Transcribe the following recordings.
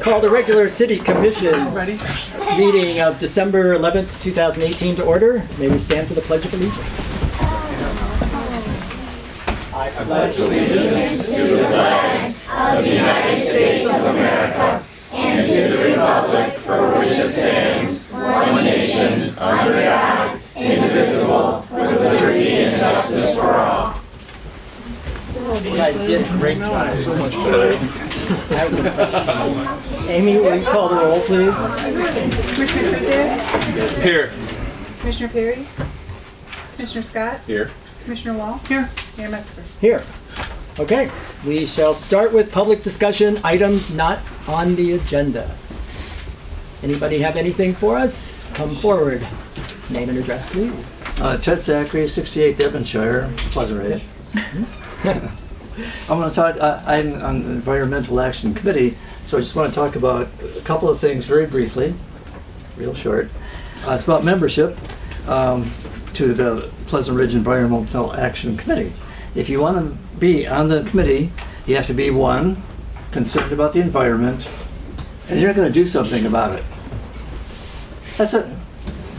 Call the regular City Commission meeting of December 11th, 2018 to order. May we stand for the Pledge of Allegiance. I pledge allegiance to the flag of the United States of America and to the republic for which it stands, one nation, under God, indivisible, with liberty and justice for all. You guys did a great job. So much better. Amy, will you call the roll, please? Commissioner Kuzak? Here. Commissioner Perry? Commissioner Scott? Here. Commissioner Wall? Here. Mayor Metzger? Here. Okay, we shall start with public discussion items not on the agenda. Anybody have anything for us? Come forward. Name and address, please. Ted Zachary, 68 Devonshire, Pleasant Ridge. I'm going to talk, I'm on the Environmental Action Committee, so I just want to talk about a couple of things very briefly, real short. It's about membership to the Pleasant Ridge Environmental Action Committee. If you want to be on the committee, you have to be, one, concerned about the environment, and you're going to do something about it. That's it.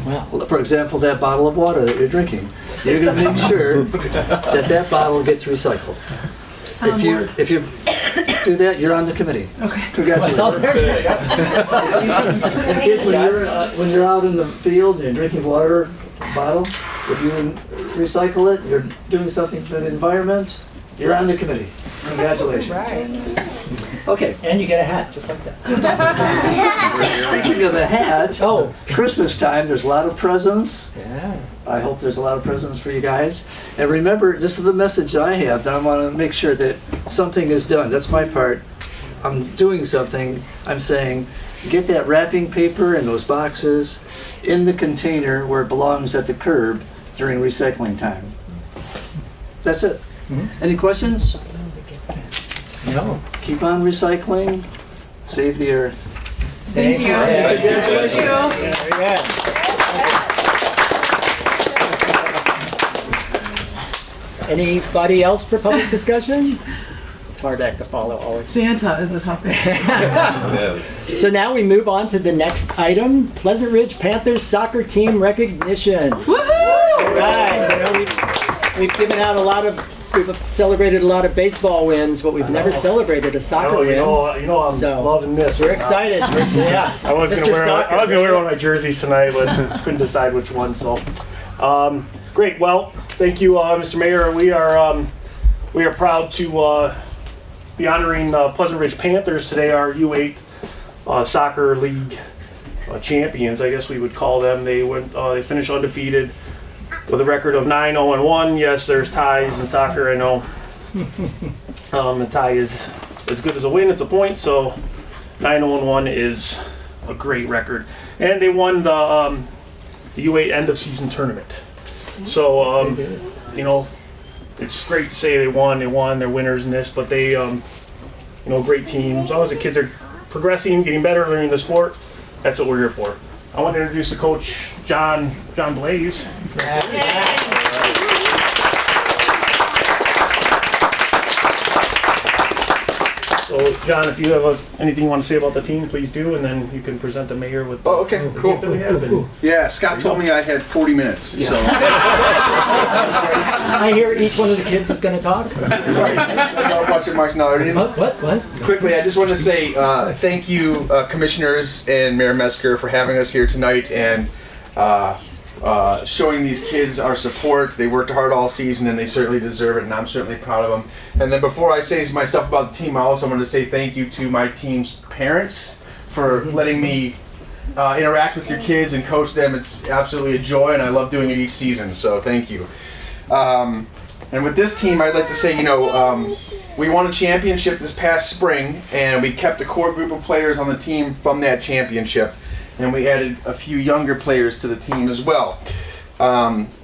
Well, For example, that bottle of water that you're drinking, you're going to make sure that that bottle gets recycled. If you do that, you're on the committee. Okay. Congratulations. And kids, when you're out in the field and you're drinking water bottle, if you recycle it, you're doing something for the environment, you're on the committee. Congratulations. Right. Okay. and you get a hat, just like that. Speaking of the hat, Christmas time, there's a lot of presents. Yeah. I hope there's a lot of presents for you guys. And remember, this is the message I have, that I want to make sure that something is done. That's my part. I'm doing something. I'm saying, get that wrapping paper and those boxes in the container where it belongs at the curb during recycling time. That's it. Any questions? No. Keep on recycling. Save the earth. Thank you. Thank you. Thank you. Very good. Anybody else for public discussion? It's hard act to follow always. Santa is a tough one. So now we move on to the next item, Pleasant Ridge Panthers soccer team recognition. Woohoo! All right, you know, we've given out we've celebrated a lot of baseball wins, but we've never celebrated a soccer win. You know I'm loving this. We're excited. Yeah. I was gonna wear one of my jerseys tonight, but couldn't decide which one. So, great. Well, thank you, Mr. Mayor. We are proud to be honoring Pleasant Ridge Panthers today, our U8 soccer league champions, I guess we would call them. They finished undefeated with a record of 9-0-1. Yes, there's ties in soccer, I know. A tie is as good as a win, it's a point, so 9-0-1 is a great record. And they won the U8 end of season tournament. So, you know, it's great to say they won, they're winners in this, but they, you know, great team. As long as the kids are progressing, getting better, learning the sport, that's what we're here for. I want to introduce the coach, John Blaze. So, John, if you have anything you want to say about the team, please do, and then you can present the mayor with the Okay, cool. gift that we have. And Yeah, Scott told me I had 40 minutes, so. I hear each one of the kids is going to talk. Sorry, I saw a bunch of marks now. What? Quickly, I just want to say thank you, commissioners and Mayor Metzger, for having us here tonight and showing these kids our support. They worked hard all season and they certainly deserve it, and I'm certainly proud of them. And then before I say my stuff about the team, I also want to say thank you to my team's parents for letting me interact with your kids and coach them. It's absolutely a joy, and I love doing it each season, so thank you. And with this team, I'd like to say, you know, we won a championship this past spring, and we kept a core group of players on the team from that championship, and we added a few younger players to the team as well.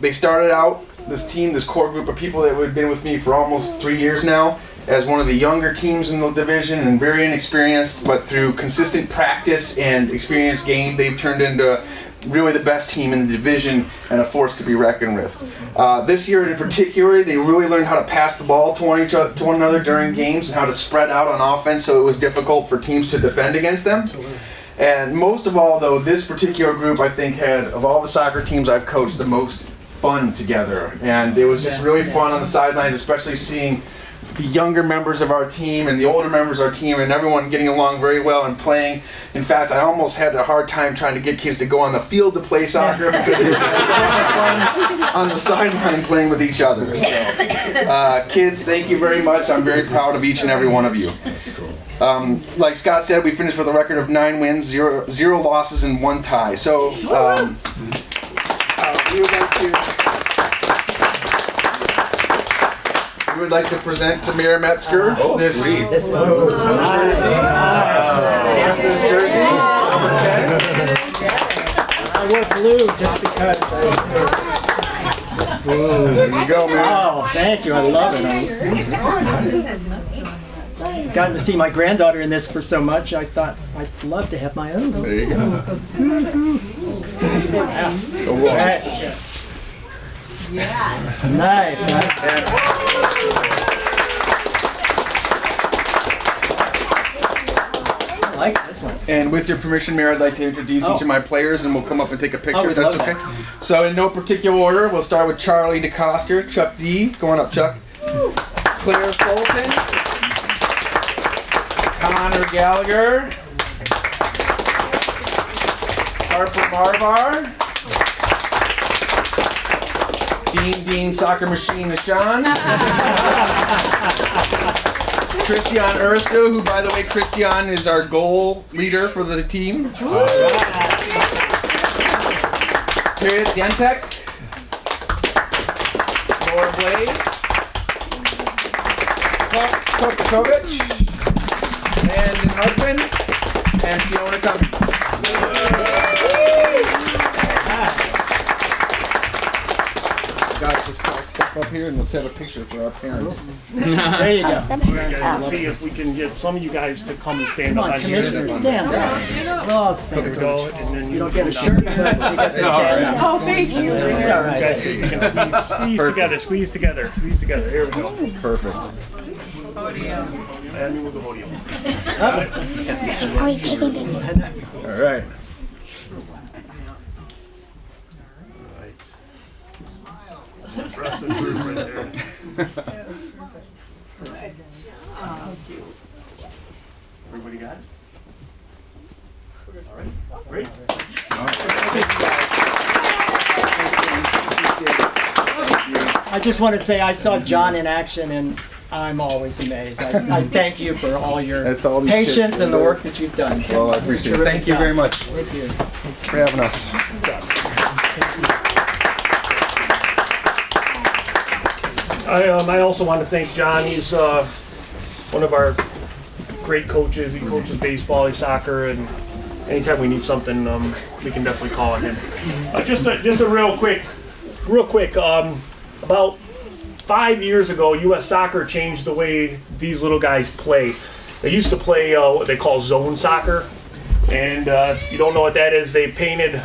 They started out, this core group of people that had been with me for almost 3 years now, as one of the younger teams in the division and very inexperienced, but through consistent practice and experienced game, they've turned into really the best team in the division and a force to be reckoned with. This year in particular, they really learned how to pass the ball to one another during games and how to spread out on offense, so it was difficult for teams to defend against them. And most of all, though, this particular group, I think, had, of all the soccer teams I've coached, the most fun together. And it was just really fun on the sidelines, especially seeing the younger members of our team and the older members of our team and everyone getting along very well and playing. In fact, I almost had a hard time trying to get kids to go on the field to play soccer because they were having so much fun on the sideline playing with each other. So, kids, thank you very much. I'm very proud of each and every one of you. That's cool. Like Scott said, we finished with a record of 9 wins, 0 losses, and 1 tie. So we would like to present to Mayor Metzger this Panthers jersey, number 10. I wore blue just because. There you go, man. Oh, thank you. I love it. I've gotten to see my granddaughter in this for so much, I thought I'd love to have my own. There you go. All right. Nice. Huh? I like this one. And with your permission, Mayor, I'd like to introduce each of my players, and we'll come up and take a picture if we'd that's love okay. that. So in no particular order, we'll start with Charlie DeCoster, Chuck D, going up, Chuck. Claire Fulton, Connor Gallagher, Harper Marvar, Dean Soccer Machine Nishan, Christian Urso, who, by the way, Christian is our goal leader for the team. Chris Yentek, Laura Blaze, Kovakovic, Landon Husband, and Fiona Cummings. Guys, let's step up here and let's have a picture for our parents. There you go. Let's see if we can get some of you guys to come and stand Come up. on, Commissioner, stand up. Oh, stand There we up. go, and then You don't get a shirt, you get to stand up. Oh, thank you. It's all You guys, right. you can squeeze together. Here we go. Perfect. And we move the podium. Are we taking pictures? All right. Trust and proof right there. Everybody got it? All right. Great. I just want to say I saw John in action and I'm always amazed. I thank you for all your That's all these patience kids. and the work that you've done. Well, I It's a appreciate it. terrific Thank you job. very much Thank you. for having us. I also want to thank John. He's one of our great coaches. He coaches baseball, he's soccer, and anytime we need something, we can definitely call on him. Just a real quick. About 5 years ago, U.S. Soccer changed the way these little guys play. They used to play what they call zone soccer, and if you don't know what that is, they painted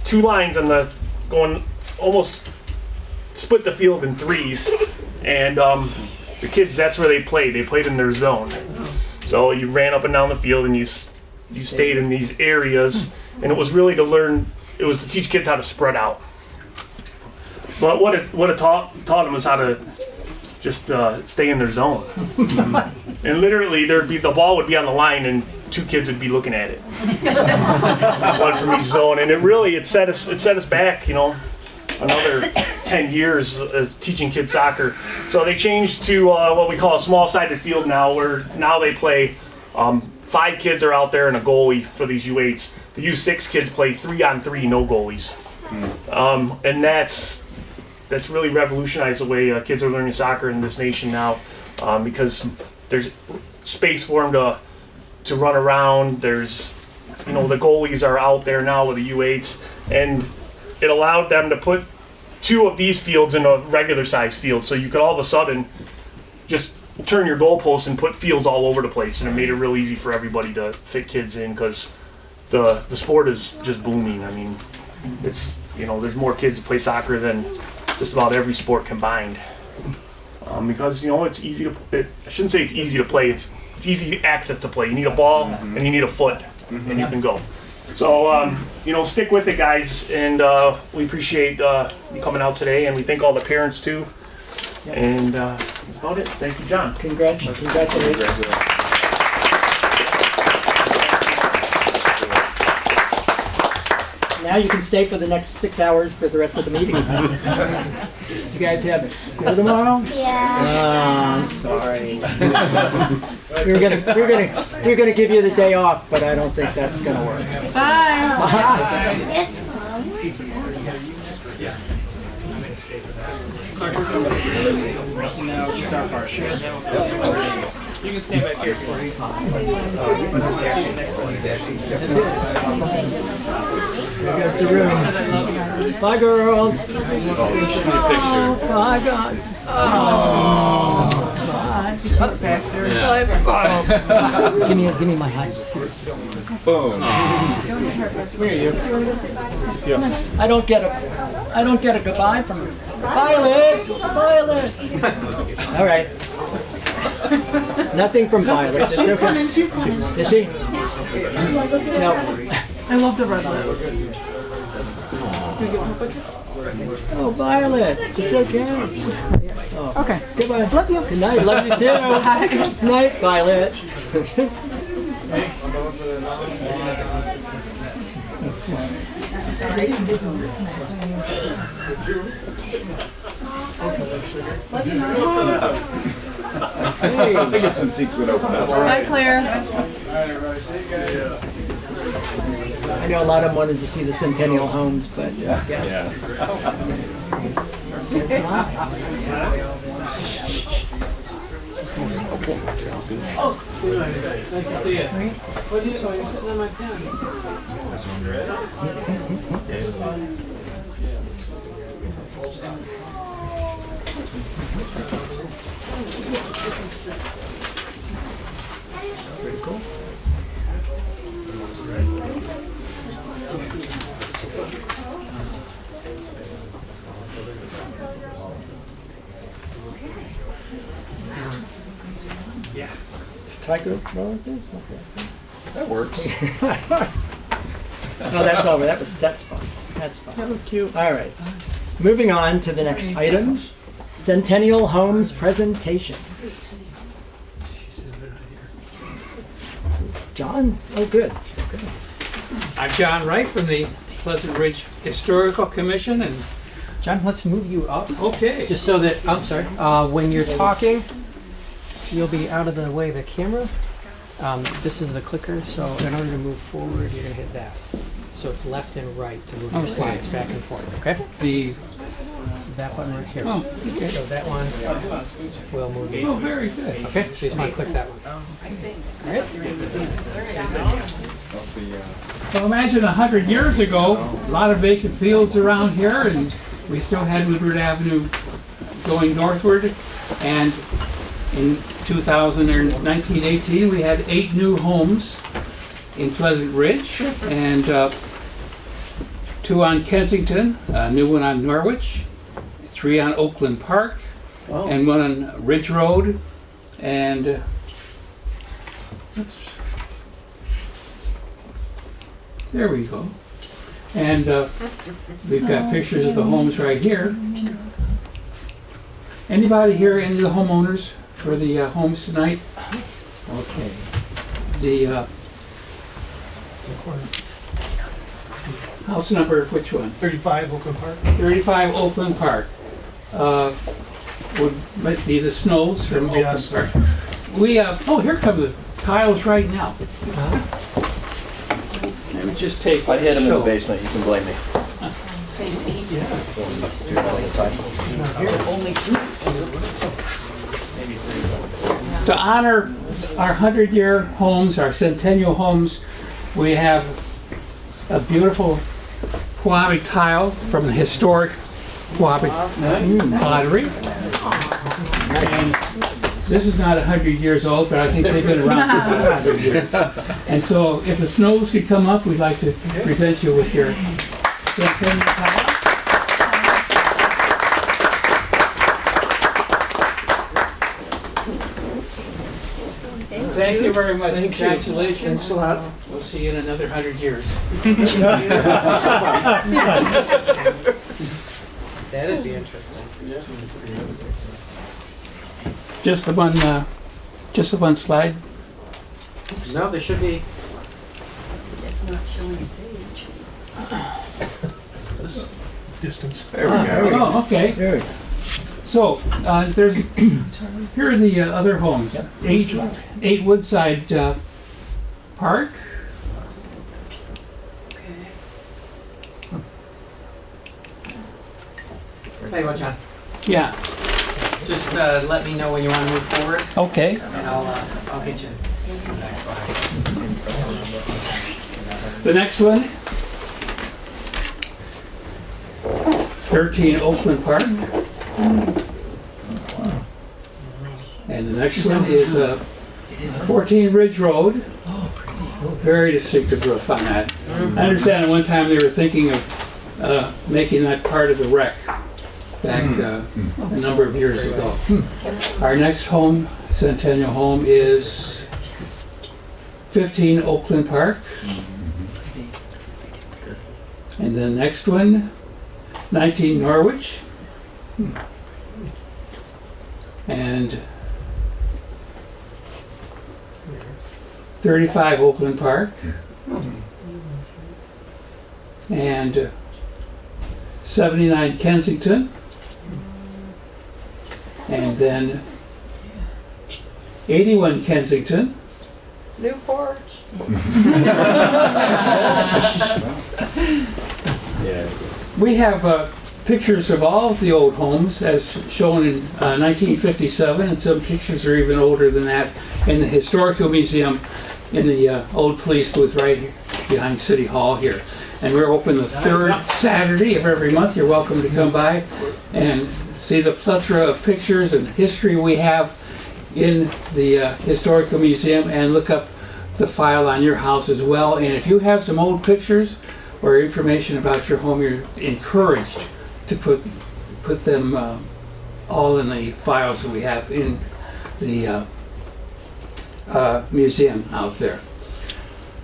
2 lines on the going almost split the field in 3s, and the kids, that's where they played. They played in their zone. So you ran up and down the field, and you stayed in these areas, and it was really to teach kids how to spread out. But what it taught them was how to just stay in their zone. And literally, the ball would be on the line, and 2 kids would be looking at it, one from each zone, and it set us back, another 10 years teaching kids soccer. So they changed to what we call a small-sided field now, where now they play 5 kids are out there and a goalie for these U8s. The U6 kids play 3-on-3, no goalies, and that's really revolutionized the way kids are learning soccer in this nation now, because there's space for them to run around. There's, the goalies are out there now with the U8s, and it allowed them to put 2 of these fields in a regular size field, so you could all of a sudden just turn your goalposts and put fields all over the place, and it made it real easy for everybody to fit kids in, because the sport is just booming. I mean, it's, there's more kids that play soccer than just about every sport combined. Because, it's easy to, I shouldn't say it's easy to play, it's easy access to play. You need a ball and you need a foot and you can go. So, stick with it, guys, and we appreciate you coming out today, and we thank all the parents too. And that's about it. Thank you, John. Congratulations. Now you can stay for the next 6 hours for the rest of the meeting. You guys have school tomorrow? Yeah. I'm sorry. we're gonna give you the day off, but I don't think that's gonna work. Bye. Yes, Mom. Now just our part. You can stay back here. There goes the room. Bye, girls. Bye, God. Oh. Bye. Give me my hat. Boom. I don't get a goodbye from Violet. Violet. All right. Nothing from Violet. It's okay. Is she? No. I love the red lips. Oh, Violet. It's okay. Oh. Okay. Goodbye. Love you. Good night. Love you too. Good night, Violet. That's fine. Hey. I think some seats would open up. Bye, Claire. I know a lot of them wanted to see the Centennial homes, but Yes. guess not. Nice to see you. What are you doing? You're sitting on my pen. Pretty cool. Yeah. Does Tiger roll like this? Okay. That works. No, that's over. That's fine. That's fine. That was cute. All right. Moving on to the next item. Centennial Homes presentation. John? Oh, good. I'm John Wright from the Pleasant Ridge Historical Commission, and John, let's move you up, okay. just so that, I'm sorry, when you're talking, you'll be out of the way of the camera. This is the clicker, so in order to move forward, you're gonna hit that. So it's left and right to move your Okay. slides back and forth, okay? That button right here. Oh, okay. So that one will move you. Oh, very good. Okay, so you just wanna click that one. Well, imagine 100 years ago, a lot of vacant fields around here, and we still had Woodward Avenue going northward. And in 1918, we had 8 new homes in Pleasant Ridge, and 2 on Kensington, a new one on Norwich, 3 on Oakland Park, and 1 on Ridge Road, and there we go. And we've got pictures of the homes right here. Anybody here, any of the homeowners for the homes tonight? Okay. The house number, which one? 35 Oakland Park. 35 Oakland Park. Might be the Snows from Oakland Yes. Park. We oh, here come the tiles right now. Let me just take. If I hit him in the show. basement, you can blame me. To honor our 100-year homes, our centennial homes, we have a beautiful Quabic tile from the historic Quabic pottery. And this is not 100 years old, but I think they've been around for about 100 years. And so if the Snows could come up, we'd like to present you with your Centennial Tower. Thank you very much. Congratulations. Thanks a lot. We'll see you in another 100 years. That'd be interesting. Just the one slide. No, there should be. It's not showing its age. Distance. There we go. Oh, okay. There we go. So, there's, here are the other homes. 8 Woodside Park. Tell you what, John. Yeah, Just let me know when you want to move forward, okay. and I'll get you the next slide. The next one, 13 Oakland Park. And the next one is 14 Ridge Road. Very distinctive roof on that. I understand at one time they were thinking of making that part of the wreck back a number of years ago. Our next home, Centennial home, is 15 Oakland Park. And then the next one, 19 Norwich. And 35 Oakland Park. And 79 Kensington. And then 81 Kensington. Newport. We have pictures of all of the old homes as shown in 1957, and some pictures are even older than that in the Historical Museum in the old police booth right here behind City Hall here. And we're open the third Saturday of every month. You're welcome to come by and see the plethora of pictures and history we have in the Historical Museum, and look up the file on your house as well. And if you have some old pictures or information about your home, you're encouraged to put them all in the files that we have in the museum out there.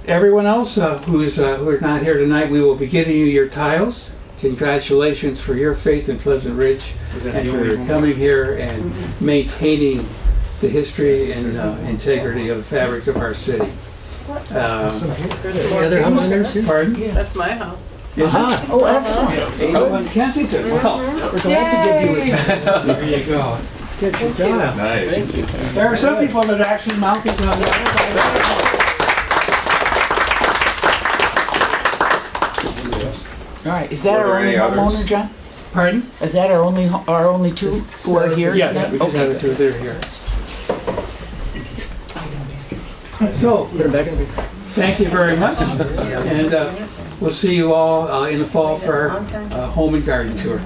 Everyone else who are not here tonight, we will be getting you your tiles. Congratulations for your faith in Pleasant Ridge and for your coming here and maintaining the history and integrity of the fabric of our city. Any other homeowners here? Pardon? That's my house. Aha. Oh, excellent. 81 Kensington. Well, We're glad to give you a there you go. Get your job. Nice. There are some people that actually mount these on their All right, is that our only homeowner, John? Pardon? Is that our only two who are here? Yes, tonight? we just have the two that are here. So, Put them back in. thank you very much, and we'll see you all in the fall for our home and garden tour.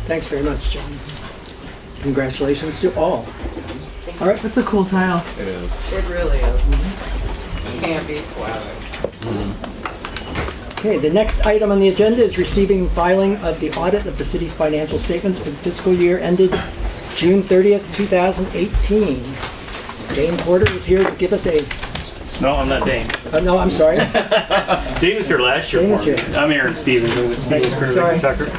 Thanks very much, John. Congratulations to all. All right. That's a cool tile. It is. It really is. Can't be flattered. Okay, the next item on the agenda is receiving filing of the audit of the city's financial statements for the fiscal year ended June 30th, 2018. Dane Porter is here to give us a... No, I'm not Dane. no, I'm sorry. Dane was here last year. Dane was for me. here. I'm Aaron Stevens. I'm with Stevens Curve Sorry. Tucker.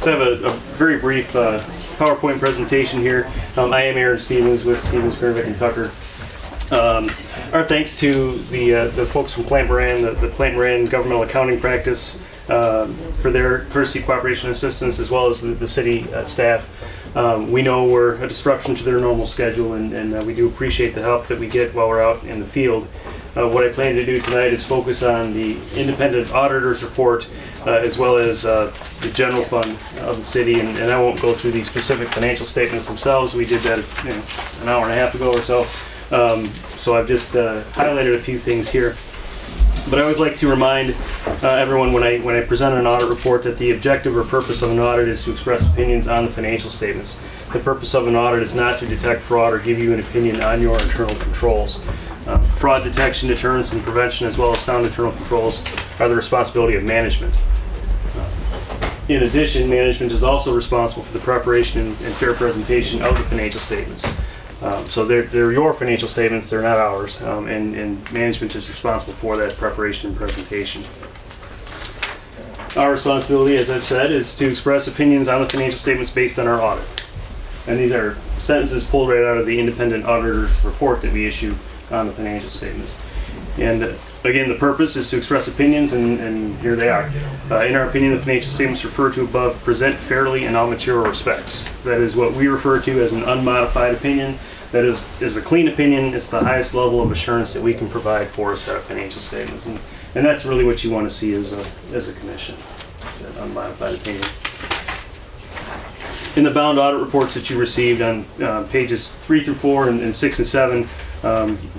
So I have a very brief PowerPoint presentation here. I am Aaron Stevens with Stevens Curve and Tucker. Our thanks to the folks from Plant Moran, the Plant Moran Governmental Accounting Practice, for their courtesy, cooperation, and assistance, as well as the city staff. We know we're a disruption to their normal schedule, and we do appreciate the help that we get while we're out in the field. What I plan to do tonight is focus on the independent auditor's report, as well as the general fund of the city, and I won't go through the specific financial statements themselves. We did that an hour and a half ago or so. So I've just highlighted a few things here. But I always like to remind everyone when I present an audit report that the objective or purpose of an audit is to express opinions on the financial statements. The purpose of an audit is not to detect fraud or give you an opinion on your internal controls. Fraud detection, deterrence, and prevention, as well as sound internal controls, are the responsibility of management. In addition, management is also responsible for the preparation and fair presentation of the financial statements. So they're your financial statements, they're not ours, and management is responsible for that preparation and presentation. Our responsibility, as I've said, is to express opinions on the financial statements based on our audit. And these are sentences pulled right out of the independent auditor's report that we issue on the financial statements. And again, the purpose is to express opinions, and here they are. In our opinion, the financial statements referred to above present fairly in all material respects. That is what we refer to as an unmodified opinion. That is a clean opinion. It's the highest level of assurance that we can provide for a set of financial statements. And that's really what you want to see as a commission. It's an unmodified opinion. In the bound audit reports that you received on pages 3 through 4 and 6 and 7,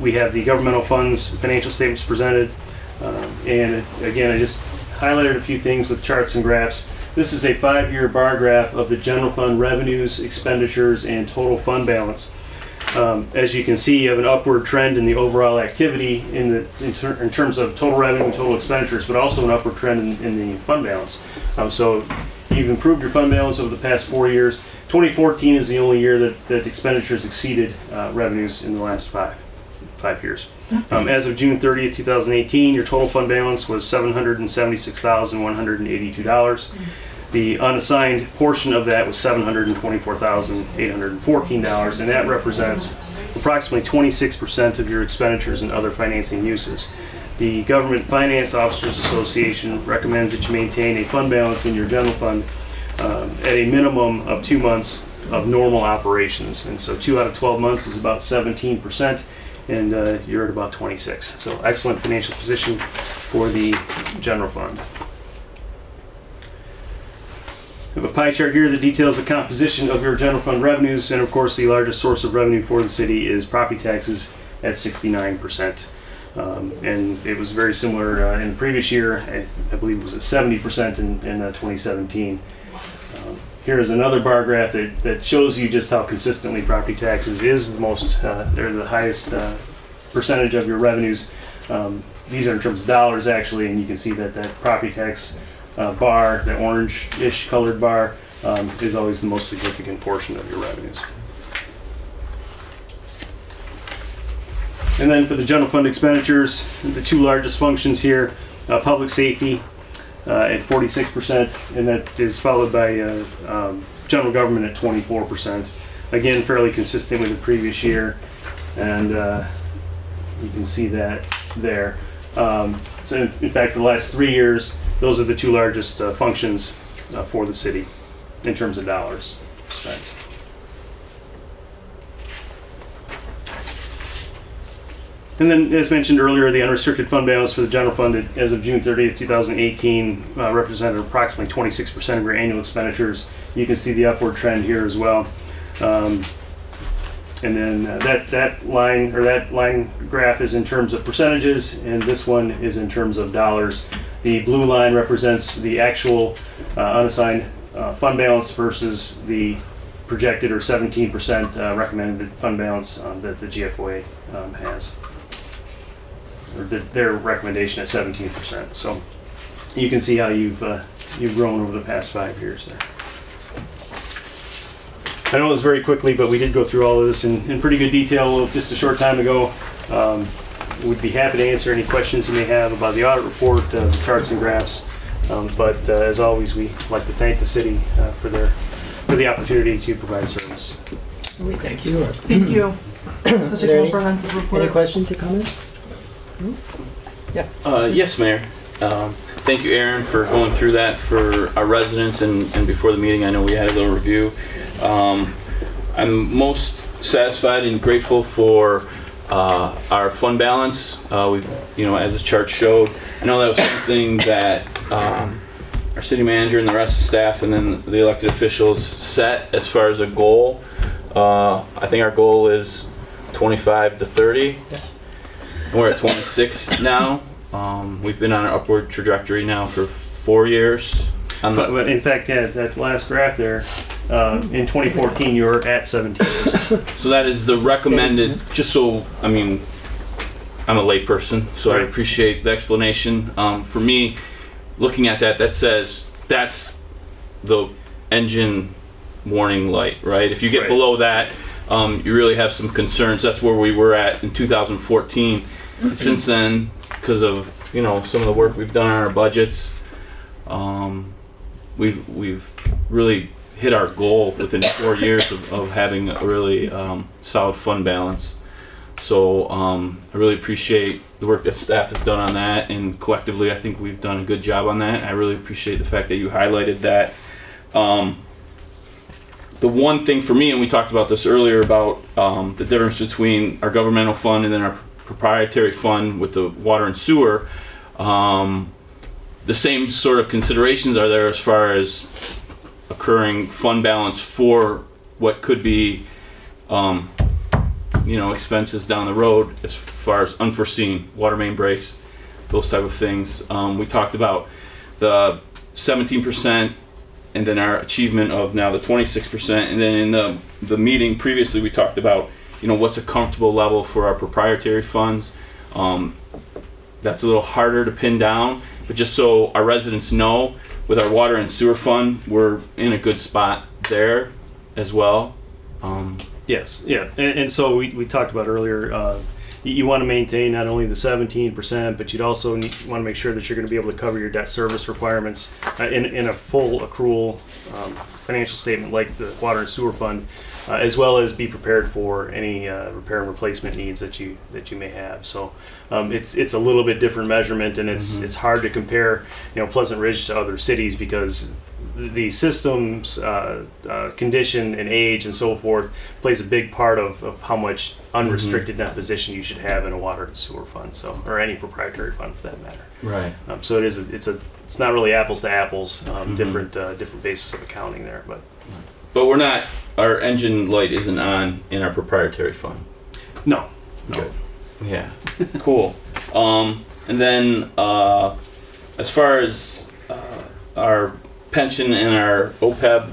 we have the governmental funds financial statements presented. And again, I just highlighted a few things with charts and graphs. This is a 5-year bar graph of the general fund revenues, expenditures, and total fund balance. As you can see, you have an upward trend in the overall activity in terms of total revenue and total expenditures, but also an upward trend in the fund balance. So you've improved your fund balance over the past 4 years. 2014 is the only year that expenditures exceeded revenues in the last five years. As of June 30th, 2018, your total fund balance was $776,182. The unassigned portion of that was $724,814, and that represents approximately 26% of your expenditures and other financing uses. The Government Finance Officers Association recommends that you maintain a fund balance in your general fund at a minimum of 2 months of normal operations. And so 2 out of 12 months is about 17%, and you're at about 26. So excellent financial position for the general fund. We have a pie chart here that details the composition of your general fund revenues, and of course the largest source of revenue for the city is property taxes at 69%. And it was very similar in the previous year. I believe it was at 70% in 2017. Here is another bar graph that shows you just how consistently property taxes is the most, they're the highest percentage of your revenues. These are in terms of dollars actually, and you can see that property tax bar, that orange-ish colored bar, is always the most significant portion of your revenues. And then for the general fund expenditures, the two largest functions here, public safety at 46%, and that is followed by general government at 24%. Again, fairly consistent with the previous year, and you can see that there. So in fact, for the last 3 years, those are the two largest functions for the city in terms of dollars spent. And then, as mentioned earlier, the unrestricted fund balance for the general fund as of June 30th, 2018 represented approximately 26% of your annual expenditures. You can see the upward trend here as well. And then that line graph is in terms of percentages, and this one is in terms of dollars. The blue line represents the actual unassigned fund balance versus the projected or 17% recommended fund balance that the GFOA has. Or their recommendation at 17%. So you can see how you've grown over the past 5 years there. I know it was very quickly, but we did go through all of this in pretty good detail just a short time ago. We'd be happy to answer any questions you may have about the audit report, the charts and graphs. But as always, we like to thank the city for the opportunity to provide service. We thank you. Thank you. Such a comprehensive report. Any questions or comments? Yeah. Yes, Mayor. Thank you, Aaron, for going through that for our residents, and before the meeting I know we had a little review. I'm most satisfied and grateful for our fund balance. As the chart showed, I know that was something that our city manager and the rest of the staff and then the elected officials set as far as a goal. I think our goal is 25 to 30. Yes. And we're at 26 now. We've been on an upward trajectory now for 4 years. But in fact, yeah, that last graph there, in 2014, you were at 17%. So that is the recommended, just so, I mean, I'm a layperson, so I Right. appreciate the explanation. For me, looking at that, that says that's the engine warning light, right? If you get Right. below that, you really have some concerns. That's where we were at in 2014. And since then, because of, you know, some of the work we've done on our budgets, we've really hit our goal within 4 years of having a really solid fund balance. So I really appreciate the work that staff has done on that, and collectively I think we've done a good job on that. I really appreciate the fact that you highlighted that. The one thing for me, and we talked about this earlier about the difference between our governmental fund and then our proprietary fund with the water and sewer, the same sort of considerations are there as far as occurring fund balance for what could be you know, expenses down the road as far as unforeseen water main breaks, those type of things. We talked about the 17% and then our achievement of now the 26%, and then in the meeting previously we talked about, you know, what's a comfortable level for our proprietary funds. That's a little harder to pin down, but just so our residents know, with our water and sewer fund, we're in a good spot there as well. Yes, yeah, and so we talked about earlier, you want to maintain not only the 17%, but you'd also want to make sure that you're going to be able to cover your debt service requirements in a full accrual financial statement like the water and sewer fund, as well as be prepared for any repair and replacement needs that you may have. So it's a little bit different measurement, and it's hard to compare, you know, Pleasant Ridge to other cities because the system's condition and age and so forth plays a big part of how much unrestricted net position you should have in a water and sewer fund, so, or any proprietary fund for that matter. Right. So it's not really apples to apples, different basis of accounting there, But we're not, our engine light isn't on in our proprietary fund. no. Good. Yeah. Cool. And then as far as our pension and our OPEB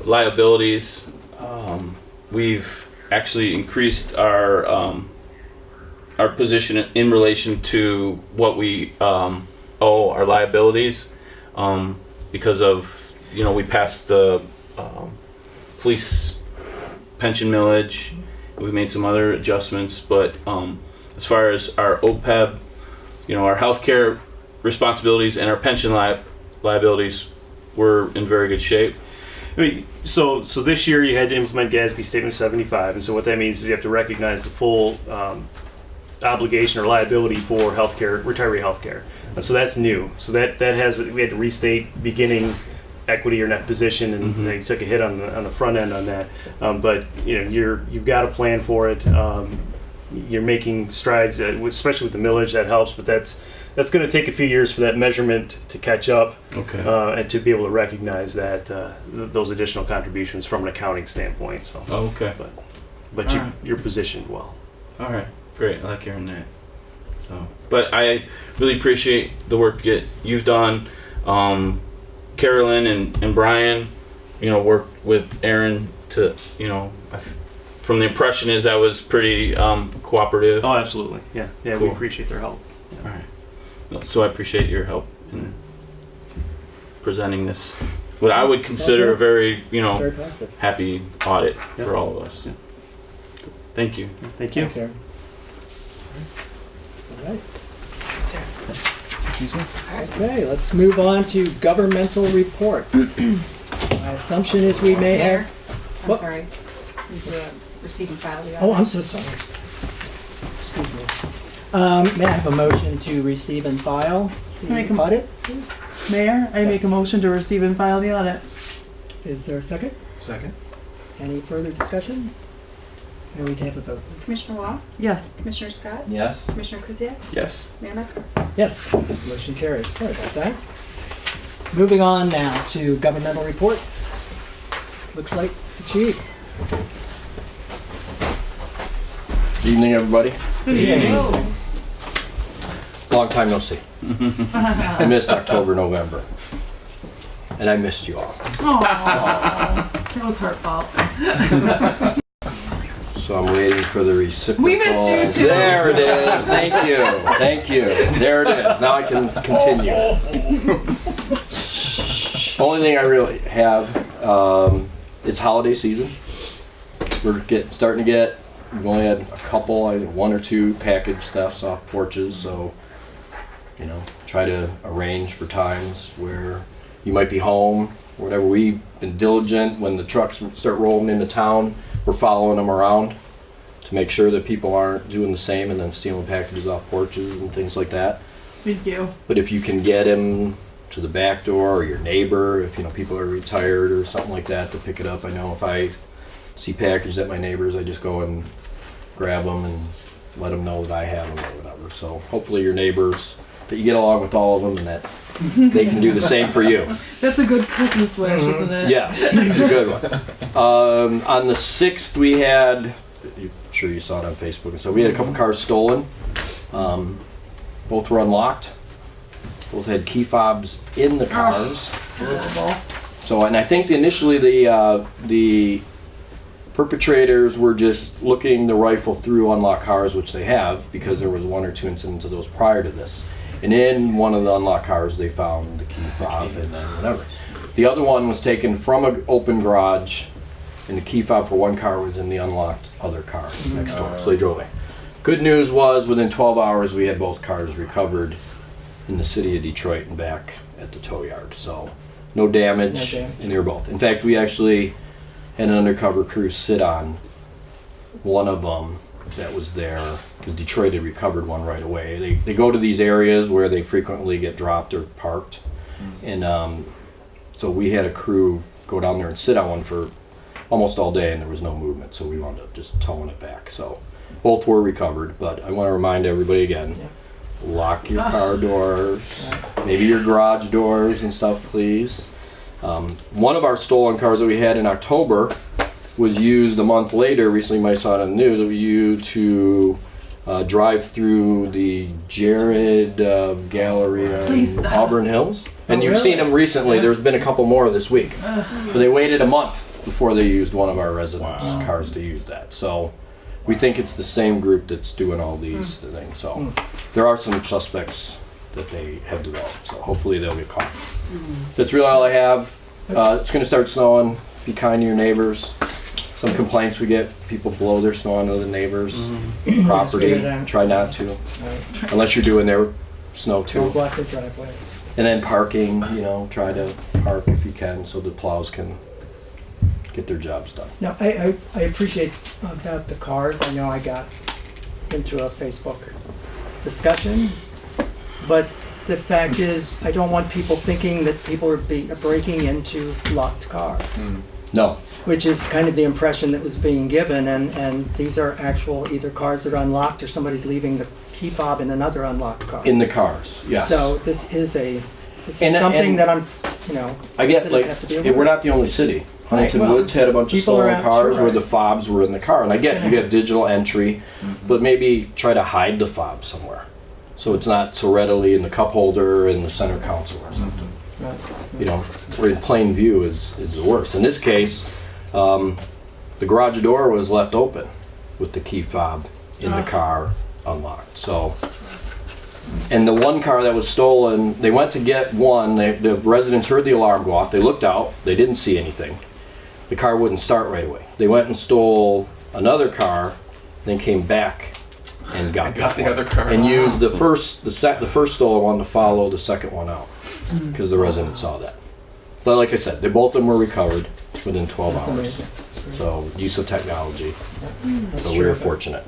liabilities, we've actually increased our position in relation to what we owe our liabilities because of, you know, we passed the police pension millage. We made some other adjustments, but as far as our OPEB, you know, our healthcare responsibilities and our pension liabilities, we're in very good shape. I mean, so this year you had to implement GASB Statement 75, and so what that means is you have to recognize the full obligation or liability for healthcare, retiree healthcare. And so that's new. So that has, we had to restate beginning equity or net position, and you took a hit on the front end on that. But you know, you've got a plan for it. You're making strides, especially with the millage. That helps, but that's going to take a few years for that measurement to catch up, and to be able to recognize that those additional contributions from an accounting standpoint. So, but you're positioned well. All right, great. I like hearing that. So, but I really appreciate the work you've done. Carolyn and Brian, you know, worked with Aaron to, you know, from the impression is I was pretty cooperative. Oh, absolutely. Yeah, Cool. We appreciate their help. All right. So I appreciate your help in presenting this, what I would consider a very, you know, Very positive. happy audit for all of us. Yeah. Thank you. Thank you. Thanks, Aaron. All right. Okay, let's move on to governmental reports. My assumption is we may have. I'm What? sorry. Is receiving file the Oh, I'm so sorry. Excuse me. May I have a motion to receive and file Make the a- audit, please? Mayor, I make Yes. a motion to receive and file the audit. Is there a second? Second. Any further discussion? May we have a vote, please? Commissioner Wall, Yes. Commissioner Scott, Yes. Commissioner Kuziak, Yes. Mayor Metzger. Yes, motion carries. Sorry about that. Moving on now to governmental reports. Looks like the chief. Good evening, everybody. Good evening. Long time no see. I missed October, November. And I missed you all. That was heartfelt. So I'm waiting for the reciprocal. We missed you too. There it is. Thank you. Thank you. There it is. Now I can continue. Only thing I really have, it's holiday season. We're starting to get, we've only had a couple, I think 1 or 2 package thefts off porches, so, you know, try to arrange for times where you might be home, whatever. We've been diligent when the trucks start rolling into town. We're following them around to make sure that people aren't doing the same and then stealing packages off porches and things like that. Thank you. But if you can get them to the back door, or your neighbor, if you know people are retired or something like that, to pick it up. I know if I see packages at my neighbors, I just go and grab them and let them know that I have them or whatever. So hopefully your neighbors, that you get along with all of them and that they can do the same for you. That's a good Christmas wish, isn't it? Yes, it's a good one. On the 6th, we had, I'm sure you saw it on Facebook, and so we had a couple cars stolen. Both were unlocked. Both had key fobs in the cars. So, and I think initially the perpetrators were just looking to rifle through unlocked cars, which they have, because there was 1 or 2 incidents of those prior to this. And in one of the unlocked cars, they found the key fob and then whatever. The other one was taken from an open garage, and the key fob for one car was in the unlocked other car next door. So they drove away. Good news was within 12 hours, we had both cars recovered in the city of Detroit and back at the tow yard. So no damage, and they were both. In fact, we actually had an undercover crew sit on one of them that was there, because Detroit had recovered one right away. They go to these areas where they frequently get dropped or parked, and so we had a crew go down there and sit on one for almost all day, and there was no movement, so we wound up just towing it back. So both were recovered, but I want to remind everybody again, lock your car doors, maybe your garage doors and stuff, please. One of our stolen cars that we had in October was used a month later, recently you might saw it on the news, it was used to drive through the Jared Galleria in Auburn Hills. And you've seen them recently, there's been a couple more this week. But they waited a month before they used one of our residents' cars to use that. So we think it's the same group that's doing all these things. So there are some suspects that they have developed, so hopefully they'll get caught. That's really all I have. It's going to start snowing. Be kind to your neighbors. Some complaints we get, people blow their snow onto the neighbors' property. Try not to, unless you're doing their snow too. Don't block their driveways. And then parking, you know, try to park if you can so the plows can get their jobs done. Now, I appreciate about the cars. I know I got into a Facebook discussion, but the fact is, I don't want people thinking that people are breaking into locked cars. No. Which is kind of the impression that was being given, and these are actual either cars that are unlocked or somebody's leaving the key fob in another unlocked car. In the cars, yes. So this is something that I'm, you know, I get like, we're not the only city. Huntington Woods had a bunch of stolen cars where the fobs were in the car, and I get you have digital entry, but maybe try to hide the fob somewhere, so it's not so readily in the cup holder in the center console or something. You know, where in plain view is the worst. In this case, the garage door was left open with the key fob in the car unlocked. So, and the one car that was stolen, they went to get one. The residents heard the alarm go off. They looked out. They didn't see anything. The car wouldn't start right away. They went and stole another car, then came back and got the other car and used the first stolen one to follow the second one out, because the resident saw that. But like I said, both of them were recovered within 12 hours. So use of technology. So we were fortunate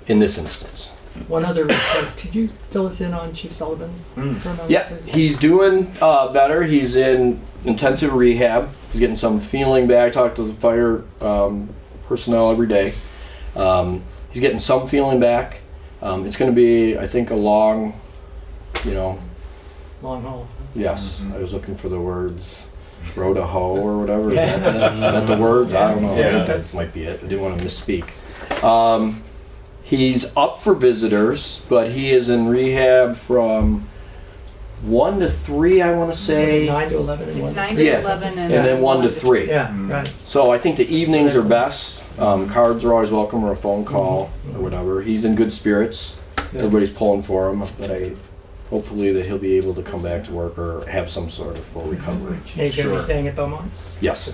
in this instance. One other request, could you fill us in on Chief Sullivan? For a moment, Yeah, please? he's doing better. He's in intensive rehab. He's getting some feeling back. I talk to the fire personnel every day. He's getting some feeling back. It's going to be, I think, a long, long haul. Yes, I was looking for the words, road to hoe or whatever. Is that the words? I don't know. That might be it. I didn't want to misspeak. He's up for visitors, but he is in rehab from 1 to 3, I want to Was it say. 9 to 11 and 1 It's to 9 3? to Yes. 11 And then 1 to 3. Yeah, right. So I think the evenings are best. Cards are always welcome, or a phone call, or whatever. He's in good spirits. Everybody's pulling for him, but hopefully that he'll be able to come back to work or have some sort of full recovery. And he's going to be staying at Beaumont's? Yes.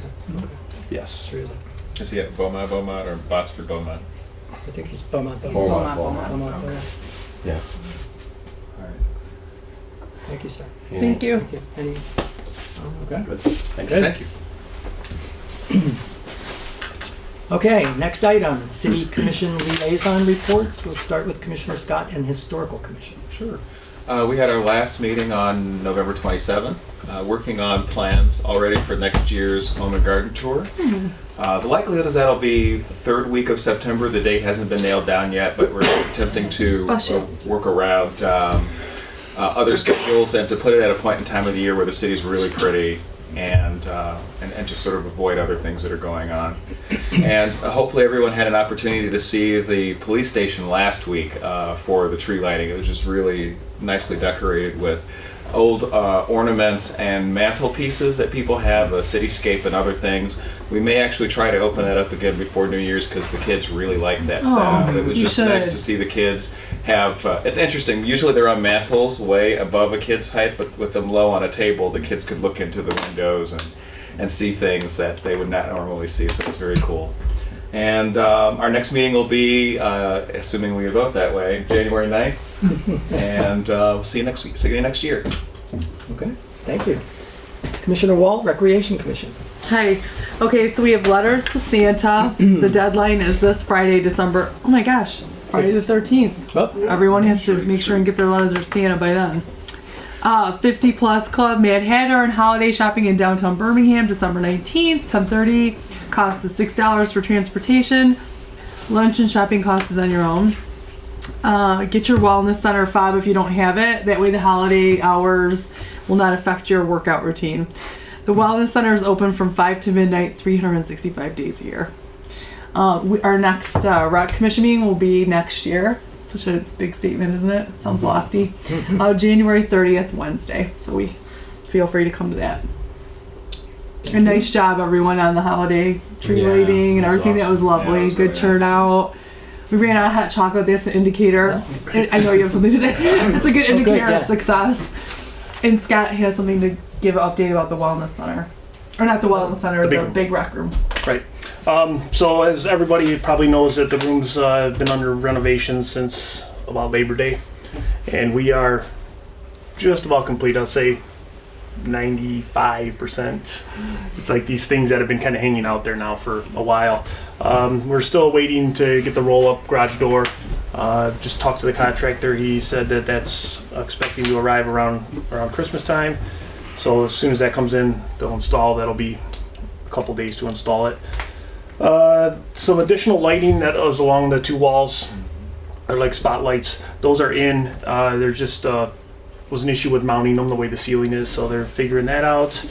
Yes. It's really, Is he at Beaumont or Botsford Beaumont? I think he's Beaumont. Beaumont. Beaumont. Yeah. Thank you, sir. Thank you. Any? Okay. Good. Thank you. Good. Thank you. Okay, next item, City Commission Liaison Reports. We'll start with Commissioner Scott and Historical Commission. Sure. We had our last meeting on November 27th, working on plans already for next year's Home and Garden Tour. The likelihood is that'll be the third week of September. The date hasn't been nailed down yet, but we're attempting to work around other schedules and to put it at a point in time of the year where the city's really pretty and just sort of avoid other things that are going on. And hopefully everyone had an opportunity to see the police station last week for the tree lighting. It was just really nicely decorated with old ornaments and mantelpieces that people have, a cityscape and other things. We may actually try to open that up again before New Year's because the kids really like that setup. It was just nice to see the kids have, it's interesting, usually they're on mantles way above a kid's height, but with them low on a table, the kids could look into the windows and see things that they would not normally see, so it was very cool. And our next meeting will be, assuming we vote that way, January 9th. And we'll see you next week. See you next year. Okay, thank you. Commissioner Wall, Recreation Commission. Hi. Okay, so we have letters to Santa. The deadline is this Friday, December. Oh my gosh, Friday the 13th. Oh. Everyone has to make sure and get their letters to Santa by then. 50 Plus Club, Mad Hatter, and holiday shopping in downtown Birmingham, December 19th, 10:30. Cost is $6 for transportation. Lunch and shopping cost is on your own. Get your wellness center fob if you don't have it. That way the holiday hours will not affect your workout routine. The wellness center is open from 5 to midnight, 365 days a year. Our next rec commission meeting will be next year. Such a big statement, isn't it? Sounds lofty. January 30th, Wednesday. So we feel free to come to that. A nice job, everyone, on the holiday tree lighting and everything. That was lovely. Yeah, Good turnout. We ran out of hot chocolate. That's an indicator. I know you have something to say. It's a good indicator of success. And Scott has something to give an update about the wellness center. Or not the wellness center, the big rec room. Right. So as everybody probably knows that the room's been under renovation since about Labor Day. And we are just about complete, I'll say 95%. It's like these things that have been kind of hanging out there now for a while. We're still waiting to get the roll-up garage door. Just talked to the contractor. He said that that's expecting to arrive around Christmas time. So as soon as that comes in, they'll install. That'll be a couple days to install it. Some additional lighting that was along the two walls are like spotlights. Those are in. There's just was an issue with mounting them the way the ceiling is, so they're figuring that out.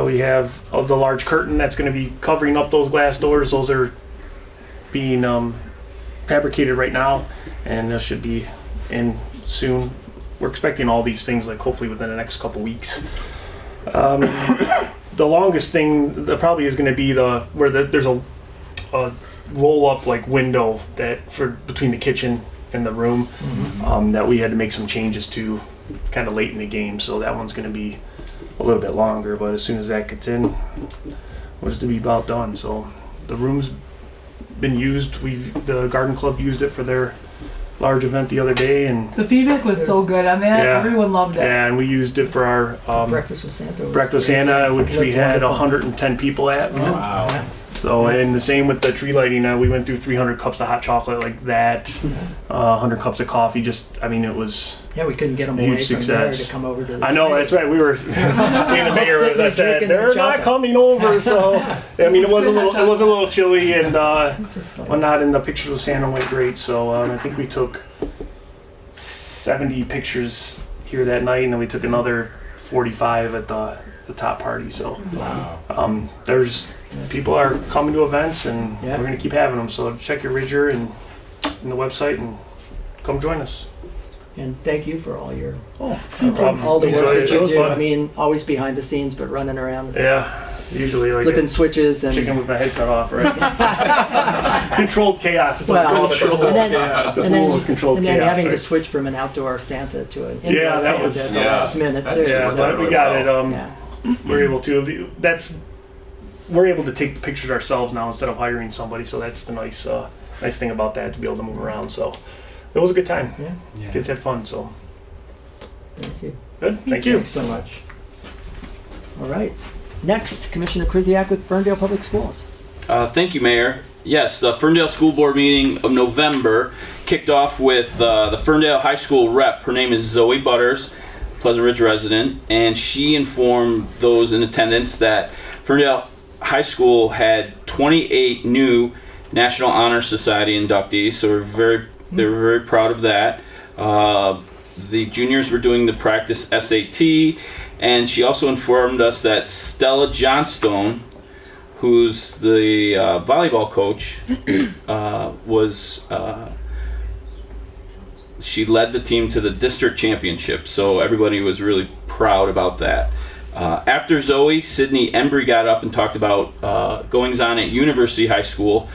We have the large curtain that's going to be covering up those glass doors. Those are being fabricated right now, and they should be in soon. We're expecting all these things like hopefully within the next couple weeks. The longest thing that probably is going to be there's a roll up like window that for between the kitchen and the room that we had to make some changes to kind of late in the game, so that one's going to be a little bit longer, but as soon as that gets in, we're just to be about done. So the room's been used. The garden club used it for their large event the other day, and The feedback was so good on that. Yeah. Everyone loved it. and we used it for our Breakfast with Santa. was breakfast great. Santa, which we Looked had wonderful. 110 people at. Wow. Yeah. So, and the same with the tree lighting. We went through 300 cups of hot chocolate like that, 100 cups of coffee. It was. Yeah, we couldn't get them Huge away from there success. to come over to the I know, tree. that's right. We were, me and the mayor, Sitting there as I said, drinking their they're not chocolate. coming over. So, it was a little chilly, and Just like- whatnot. And the pictures of Santa went great. So, I think we took 70 pictures here that night, and then we took another 45 at the top party. So, Wow. there's people are coming to events, and Yeah. we're gonna keep having them. So check your Ridger and in the website and come join us. And thank you for all your Oh, no problem. all the Enjoyed work it. that It you was do. fun. I mean, always behind the scenes, but running around, Yeah, usually like flipping switches and chicken with my head cut off, right? Controlled chaos. It's like well, controlled and then, chaos. and The then, pool is controlled and then chaos, having to right? switch from an outdoor Santa to an indoor Yeah, that Santa was- at the yeah. last minute too. Yeah, so, but we got it. yeah. We're able to. We're able to take the pictures ourselves now instead of hiring somebody. So that's the nice thing about that, to be able to move around. So it was a good time. Yeah. Kids had fun. So Thank you. good. Thank you. Thanks so much. All right. Next, Commissioner Krzyjak with Ferndale Public Schools. Thank you, Mayor. Yes, the Ferndale School Board meeting of November kicked off with the Ferndale High School rep. Her name is Zoe Butters, Pleasant Ridge resident, and she informed those in attendance that Ferndale High School had 28 new National Honor Society inductees, so they were very proud of that. The juniors were doing the practice SAT, and she also informed us that Stella Johnstone, who's the volleyball coach, she led the team to the district championship, so everybody was really proud about that. After Zoe, Sydney Embry got up and talked about goings on at University High School.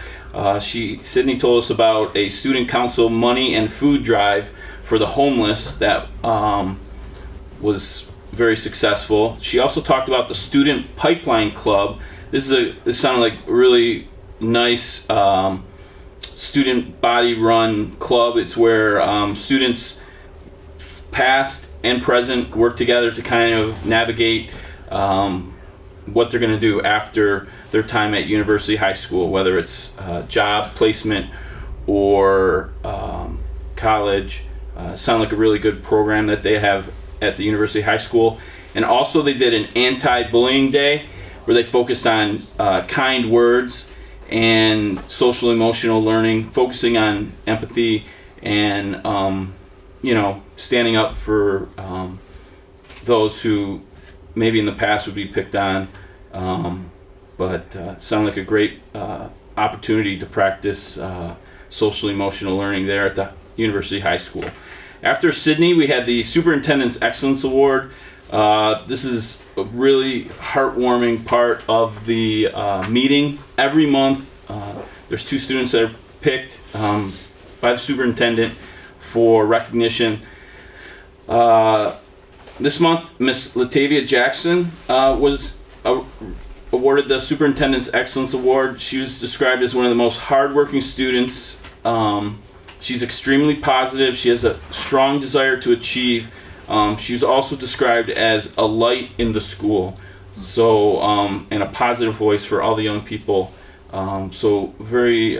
Sydney told us about a student council money and food drive for the homeless that was very successful. She also talked about the Student Pipeline Club. This sounded like a really nice student body run club. It's where students past and present work together to kind of navigate what they're going to do after their time at University High School, whether it's job placement or college. Sound like a really good program that they have at the University High School. And also they did an anti-bullying day where they focused on kind words and social emotional learning, focusing on empathy and standing up for those who maybe in the past would be picked on, but sound like a great opportunity to practice social emotional learning there at the University High School. After Sydney, we had the Superintendent's Excellence Award. This is a really heartwarming part of the meeting. Every month, there's 2 students that are picked by the superintendent for recognition. This month, Miss Latavia Jackson was awarded the Superintendent's Excellence Award. She was described as one of the most hardworking students. She's extremely positive. She has a strong desire to achieve. She was also described as a light in the school, so and a positive voice for all the young people. So very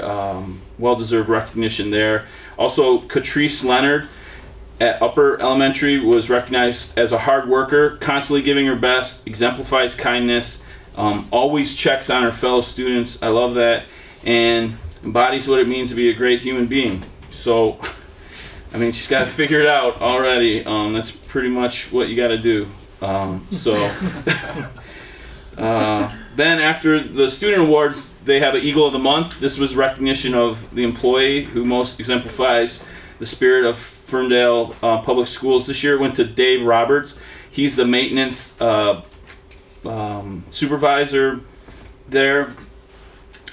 well-deserved recognition there. Also, Catrice Leonard at Upper Elementary was recognized as a hard worker, constantly giving her best, exemplifies kindness, always checks on her fellow students. I love that, and embodies what it means to be a great human being. So, I mean, she's got to figure it out already. That's pretty much what you got to do. Then after the student awards, they have an Eagle of the Month. This was recognition of the employee who most exemplifies the spirit of Ferndale Public Schools. This year it went to Dave Roberts. He's the maintenance supervisor there.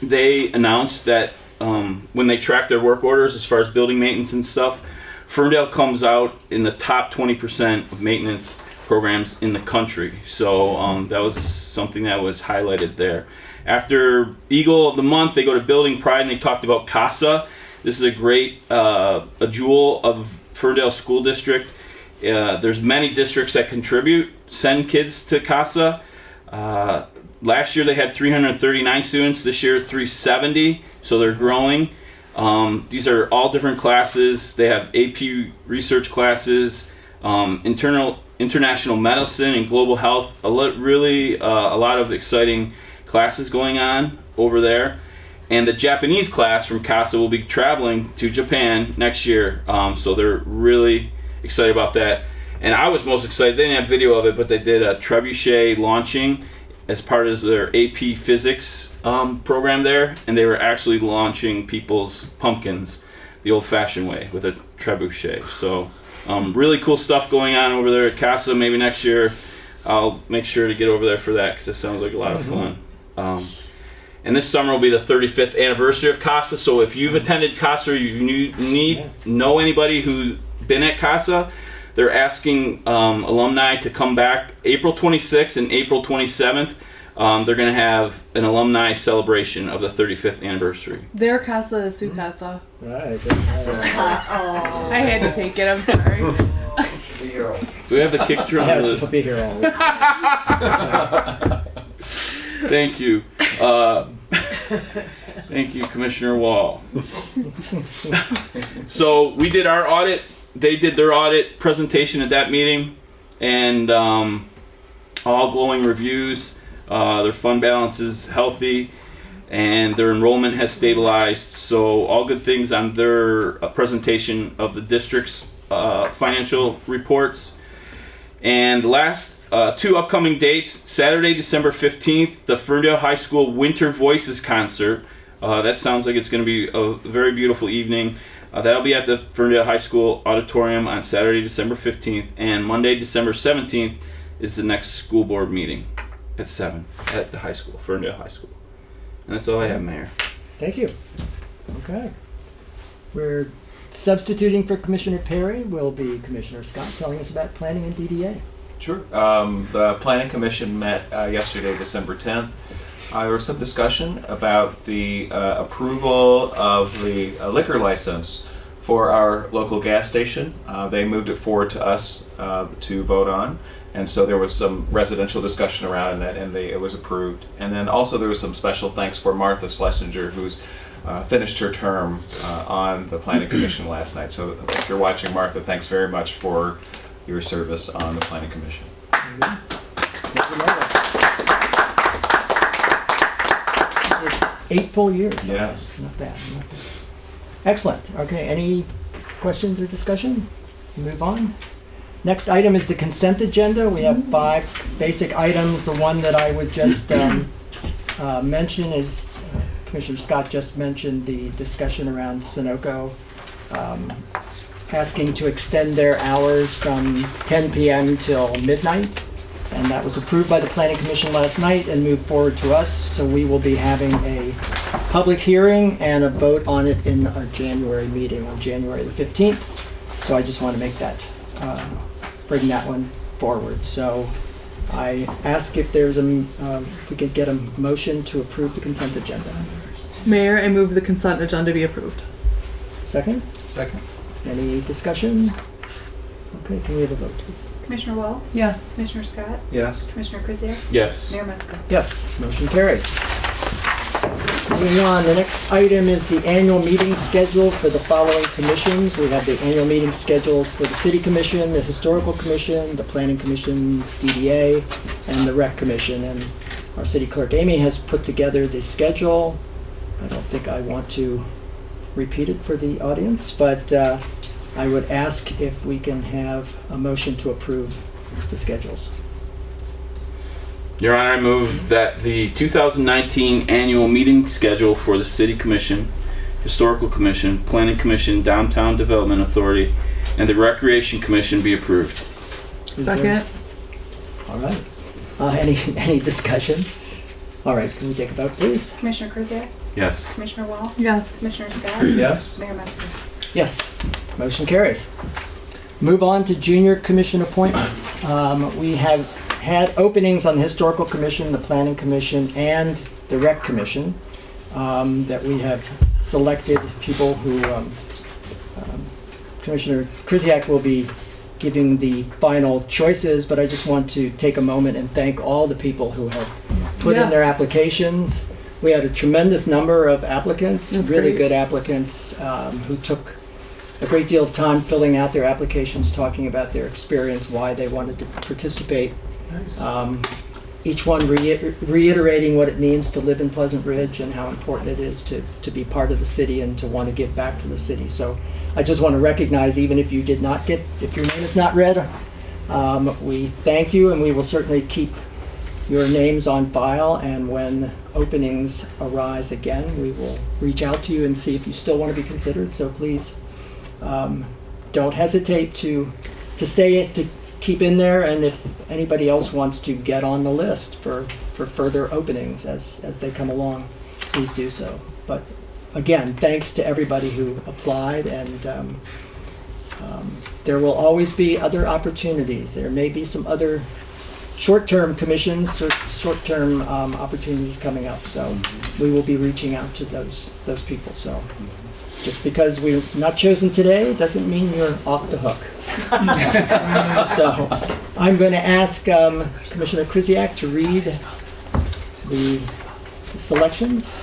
They announced that when they track their work orders as far as building maintenance and stuff, Ferndale comes out in the top 20% of maintenance programs in the country. So that was something that was highlighted there. After Eagle of the Month, they go to Building Pride and they talked about CASA. This is a great a jewel of Ferndale School District. There's many districts that send kids to CASA. Last year they had 339 students. This year 370. So they're growing. These are all different classes. They have AP research classes, international medicine and global health. A lot of exciting classes going on over there. And the Japanese class from CASA will be traveling to Japan next year. So they're really excited about that. And I was most excited. They didn't have video of it, but they did a trebuchet launching as part of their AP physics program there, and they were actually launching people's pumpkins. the old-fashioned way with a trebuchet. So really cool stuff going on over there at CASA. Maybe next year I'll make sure to get over there for that because it sounds like a lot of fun. And this summer will be the 35th anniversary of CASA. So if you've attended CASA or you know anybody who's been at CASA, they're asking alumni to come back April 26th and April 27th. They're going to have an alumni celebration of the 35th anniversary. Their casa is su casa. Right. I had to take it. I'm sorry. Do we have the kick drum? Yeah, she'll be here all week. Thank you. Thank you, Commissioner Wall. So we did our audit. They did their audit presentation at that meeting, and all glowing reviews. Their fund balance is healthy, and their enrollment has stabilized. So all good things on their presentation of the district's financial reports. And the last two upcoming dates: Saturday, December 15th, the Ferndale High School Winter Voices Concert. That sounds like it's going to be a very beautiful evening. That'll be at the Ferndale High School Auditorium on Saturday, December 15th. And Monday, December 17th is the next school board meeting at 7 at the high school, Ferndale High School. And that's all I have, Mayor. Thank you. Okay. We're substituting for Commissioner Perry. Will be Commissioner Scott telling us about planning and DDA. Sure. The Planning Commission met yesterday, December 10th. There was some discussion about the approval of the liquor license for our local gas station. They moved it forward to us to vote on, and so there was some residential discussion around it, and it was approved. And then also there was some special thanks for Martha Schlesinger, who's finished her term on the Planning Commission last night. So if you're watching, Martha, thanks very much for your service on the Planning Commission. Thank you, Martha. 8 full years. Yes. Not bad. Not bad. Excellent. Okay, any questions or discussion? Move on. Next item is the consent agenda. We have 5 basic items. The one that I would just mention is Commissioner Scott just mentioned the discussion around Sunoco asking to extend their hours from 10 p.m. till midnight. And that was approved by the Planning Commission last night and moved forward to us. So we will be having a public hearing and a vote on it in our January meeting on January the 15th. So I just want to make that, bring that one forward. So I ask if there's if we could get a motion to approve the consent agenda. Mayor, I move the consent agenda be approved. Second? Second. Any discussion? Okay, can we have a vote, please? Commissioner Wall? Yes. Commissioner Scott? Yes. Commissioner Krzyjak? Yes. Mayor Metzger? Yes, motion carries. Moving on, the next item is the annual meeting schedule for the following commissions. We have the annual meeting scheduled for the City Commission, the Historical Commission, the Planning Commission, DDA, and the Rec Commission. And our City Clerk Amy has put together the schedule. I don't think I want to repeat it for the audience, but I would ask if we can have a motion to approve the schedules. Your Honor, I move that the 2019 annual meeting schedule for the City Commission, Historical Commission, Planning Commission, Downtown Development Authority, and the Recreation Commission be approved. Second. All right. Any discussion? All right, can we take a vote, please? Commissioner Krzyjak? Yes. Commissioner Wall? Yes. Commissioner Scott? Yes. Mayor Metzger? Yes, motion carries. Move on to junior commission appointments. We have had openings on the Historical Commission, the Planning Commission, and the Rec Commission that we have selected people who Commissioner Krzyjak will be giving the final choices, but I just want to take a moment and thank all the people who have put in their applications. We had a tremendous number of applicants, really good applicants who took a great deal of time filling out their applications, talking about their experience, why they wanted to participate. Each one reiterating what it means to live in Pleasant Ridge and how important it is to be part of the city and to want to give back to the city. So I just want to recognize, even if you did not get, if your name is not read, we thank you, and we will certainly keep your names on file, and when openings arise again, we will reach out to you and see if you still want to be considered. So please don't hesitate to stay, to keep in there, and if anybody else wants to get on the list for further openings as they come along, please do so. But again, thanks to everybody who applied, and there will always be other opportunities. There may be some other short-term commissions or short-term opportunities coming up, so we will be reaching out to those people. So just because we're not chosen today doesn't mean you're off the hook. So I'm going to ask Commissioner Krzyjak to read the selections.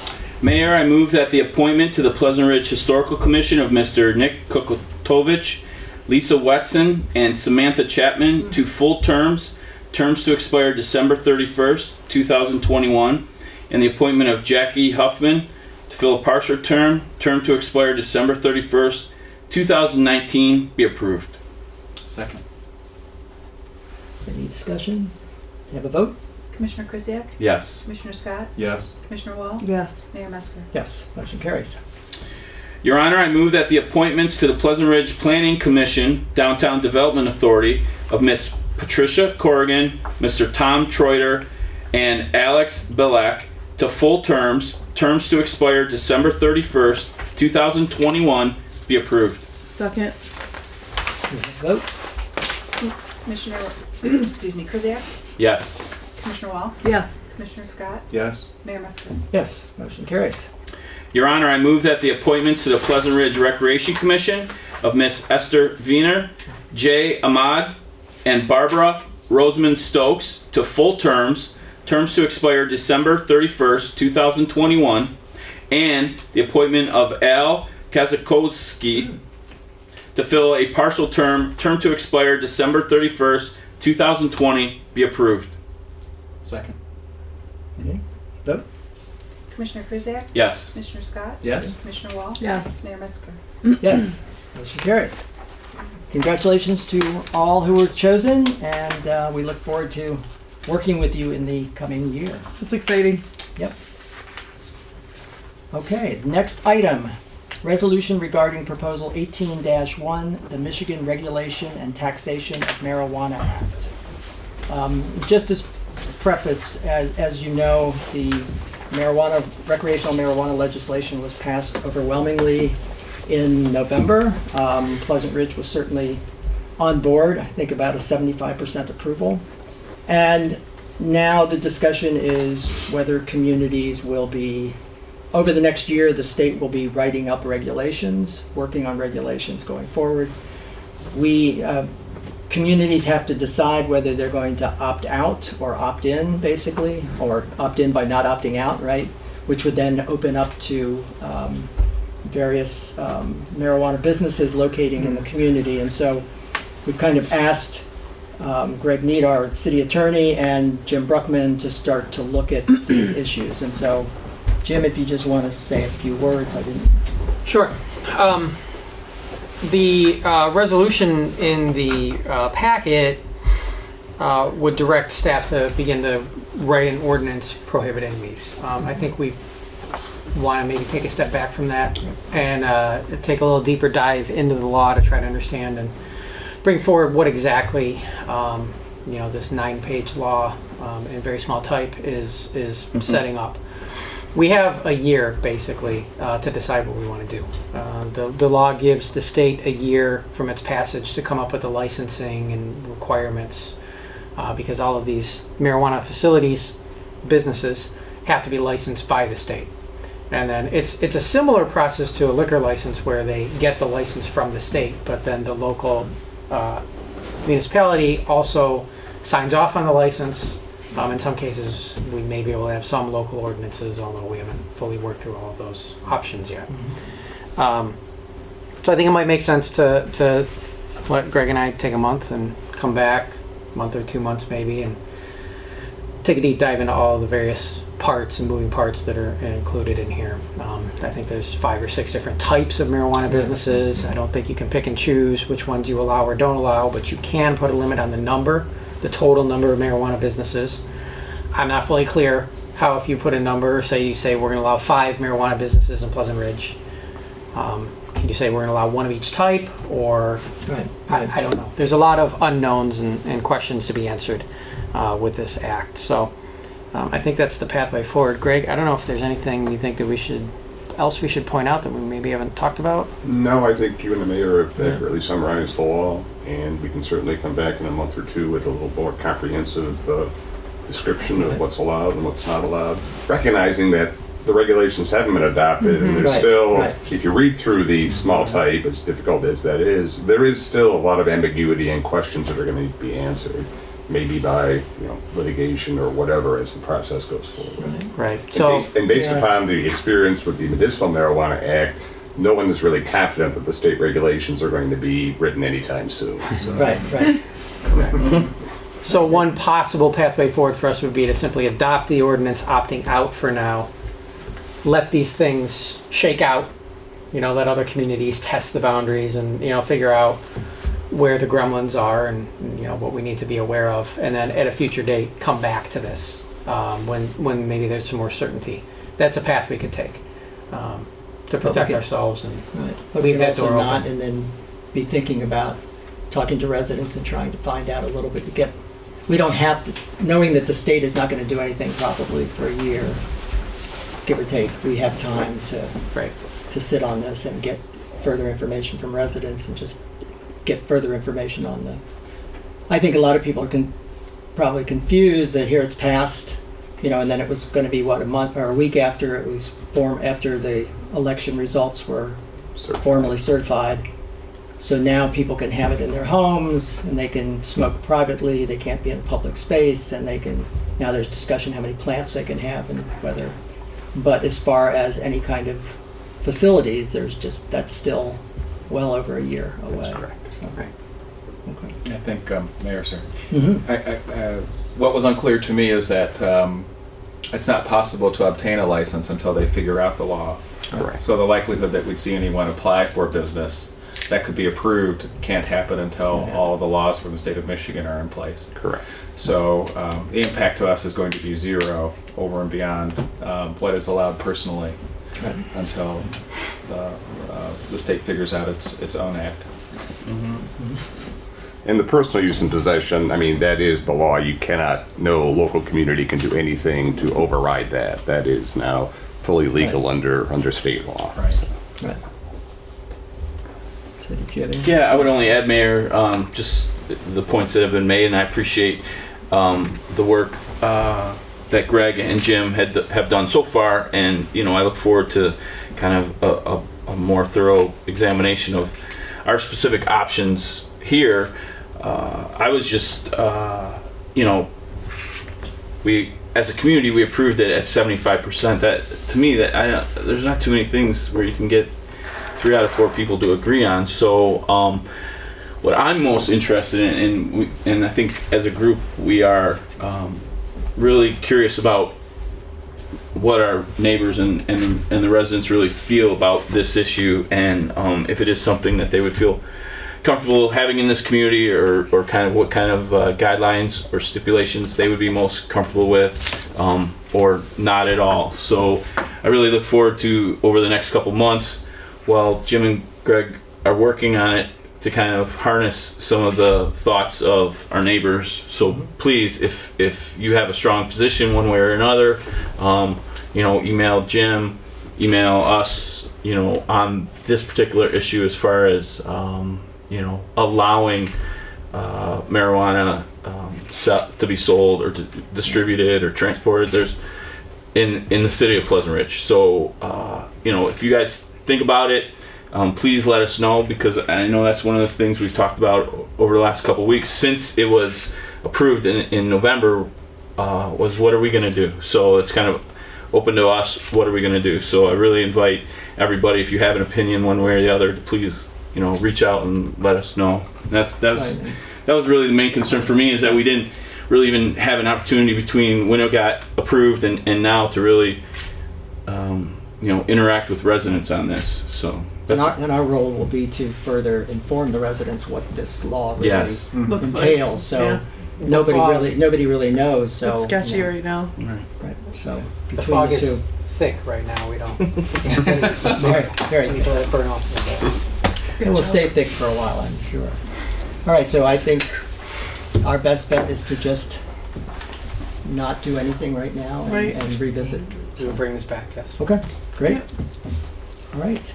Mayor, I move that the appointment to the Pleasant Ridge Historical Commission of Mr. Nick Kokotovich, Lisa Wetson, and Samantha Chapman to full terms to expire December 31st, 2021, and the appointment of Jackie Huffman to fill a partial term to expire December 31st, 2019, be approved. Second. Any discussion? Have a vote? Commissioner Krzyjak? Yes. Commissioner Scott? Yes. Commissioner Wall? Yes. Mayor Metzger? Yes, motion carries. Your Honor, I move that the appointments to the Pleasant Ridge Planning Commission, Downtown Development Authority of Miss Patricia Corrigan, Mr. Tom Troiter, and Alex Belak to full terms to expire December 31st, 2021, be approved. Second. Vote? Commissioner, excuse me, Krzyjak? Yes. Commissioner Wall? Yes. Commissioner Scott? Yes. Mayor Metzger? Yes, motion carries. Your Honor, I move that the appointments to the Pleasant Ridge Recreation Commission of Miss Esther Wiener, Jay Ahmad, and Barbara Rosamond Stokes to full terms to expire December 31st, 2021, and the appointment of Al Kazakowski to fill a partial term to expire December 31st, 2020, be approved. Second. Okay. Vote? Commissioner Krzyjak? Yes. Commissioner Scott? Yes. Commissioner Wall? Yes. Mayor Metzger? Yes, motion carries. Congratulations to all who were chosen, and we look forward to working with you in the coming year. It's exciting. Yep. Okay, next item. Resolution regarding Proposal 18-1, the Michigan Regulation and Taxation of Marijuana Act. Just as preface, as you know, the recreational marijuana legislation was passed overwhelmingly in November. Pleasant Ridge was certainly on board, I think about a 75% approval. And now the discussion is whether communities will be, over the next year, the state will be writing up regulations, working on regulations going forward. Communities have to decide whether they're going to opt out or opt in, basically, or opt in by not opting out, right? Which would then open up to various marijuana businesses locating in the community. And so we've kind of asked Greg Need, our city attorney, and Jim Bruckman to start to look at these issues. And so, Jim, if you just want to say a few words, I didn't. Sure. The resolution in the packet would direct staff to begin to write an ordinance prohibiting these. I think we want to maybe take a step back from that and take a little deeper dive into the law to try to understand and bring forward what exactly this 9-page law in very small type is setting up. We have a year, basically, to decide what we want to do. The law gives the state a year from its passage to come up with the licensing and requirements, because all of these marijuana facilities, businesses, have to be licensed by the state. And then it's a similar process to a liquor license where they get the license from the state, but then the local municipality also signs off on the license. In some cases, we may be able to have some local ordinances, although we haven't fully worked through all of those options yet. So I think it might make sense to let Greg and I take a month and come back, a month or 2 months maybe, and take a deep dive into all the various parts and moving parts that are included in here. I think there's 5 or 6 different types of marijuana businesses. I don't think you can pick and choose which ones you allow or don't allow, but you can put a limit on the total number of marijuana businesses. I'm not fully clear how if you put a number, say you say we're going to allow 5 marijuana businesses in Pleasant Ridge, can you say we're going to allow 1 of each type, or Right. I don't know. There's a lot of unknowns and questions to be answered with this act. So I think that's the pathway forward. Greg, I don't know if there's anything you think that we should point out that we maybe haven't talked about. No, I think you and the mayor have accurately summarized the law, and we can certainly come back in a month or two with a little more comprehensive description of what's allowed and what's not allowed, recognizing that the regulations haven't been adopted, and there's still, if you read through the small type, as difficult as that is, there is still a lot of ambiguity and questions that are going to be answered, maybe by litigation or whatever as the process goes forward. Right. And based upon the experience with the Medicinal Marijuana Act, no one is really confident that the state regulations are going to be written anytime soon. So. Right. Correct. So one possible pathway forward for us would be to simply adopt the ordinance, opting out for now. Let these things shake out, let other communities test the boundaries and, figure out where the gremlins are and, what we need to be aware of. And then at a future date, come back to this when maybe there's some more certainty. That's a path we could take to protect ourselves and leave that door open. And then be thinking about talking to residents and trying to find out a little bit we don't have to, knowing that the state is not going to do anything probably for a year, give or take, we have time to sit on this and get further information from residents and just get further information on I think a lot of people are probably confused that here it's passed, and then it was going to be a month or a week after it was after the election results were formally certified. So now people can have it in their homes and they can smoke privately. They can't be in a public space, and now there's discussion how many plants they can have and whether. But as far as any kind of facilities, that's still well over a year away. That's correct. So, okay. I think, Mayor, sir, Mm-hmm. what was unclear to me is that it's not possible to obtain a license until they figure out the law. Correct. So the likelihood that we'd see anyone apply for a business that could be approved can't happen until all of the laws from the state of Michigan are in place. Correct. So the impact to us is going to be zero over and beyond what is allowed personally until the state figures out its own act. And the personal use and possession, that is the law. No local community can do anything to override that. That is now fully legal under state law. Right. So. Right. So did you have any? Yeah, I would only add, Mayor, just the points that have been made, and I appreciate the work that Greg and Jim have done so far, and I look forward to kind of a more thorough examination of our specific options here. I was just, we as a community we approved it at 75%. That to me, there's not too many things where you can get 3 out of 4 people to agree on. So what I'm most interested in, and I think as a group we are really curious about what our neighbors and the residents really feel about this issue, and if it is something that they would feel comfortable having in this community, or kind of what kind of guidelines or stipulations they would be most comfortable with, or not at all. So I really look forward to, over the next couple months, while Jim and Greg are working on it, to kind of harness some of the thoughts of our neighbors. So please, if you have a strong position one way or another, email Jim, email us, on this particular issue as far as allowing marijuana to be sold or to distributed or transported. There's in the city of Pleasant Ridge. So if you guys think about it, please let us know, because I know that's one of the things we've talked about over the last couple of weeks since it was approved in November, was what are we going to do? So it's kind of open to us, what are we going to do? So I really invite everybody, if you have an opinion one way or the other, to please reach out and let us know. And that was really the main concern for me, is that we didn't really even have an opportunity between when it got approved and now to really interact with residents on this. So and our role will be to further inform the residents what this law really Looks entails. like. So nobody fog- really knows. So It's sketchy right now. Right. So The between fog the is two, thick right now. We don't. very Any let it burn off. it will stay thick for a while, I'm sure. All right. So I think our best bet is to just not do anything right now Right. and revisit. We will bring this back. Yes. Okay. Great. All right.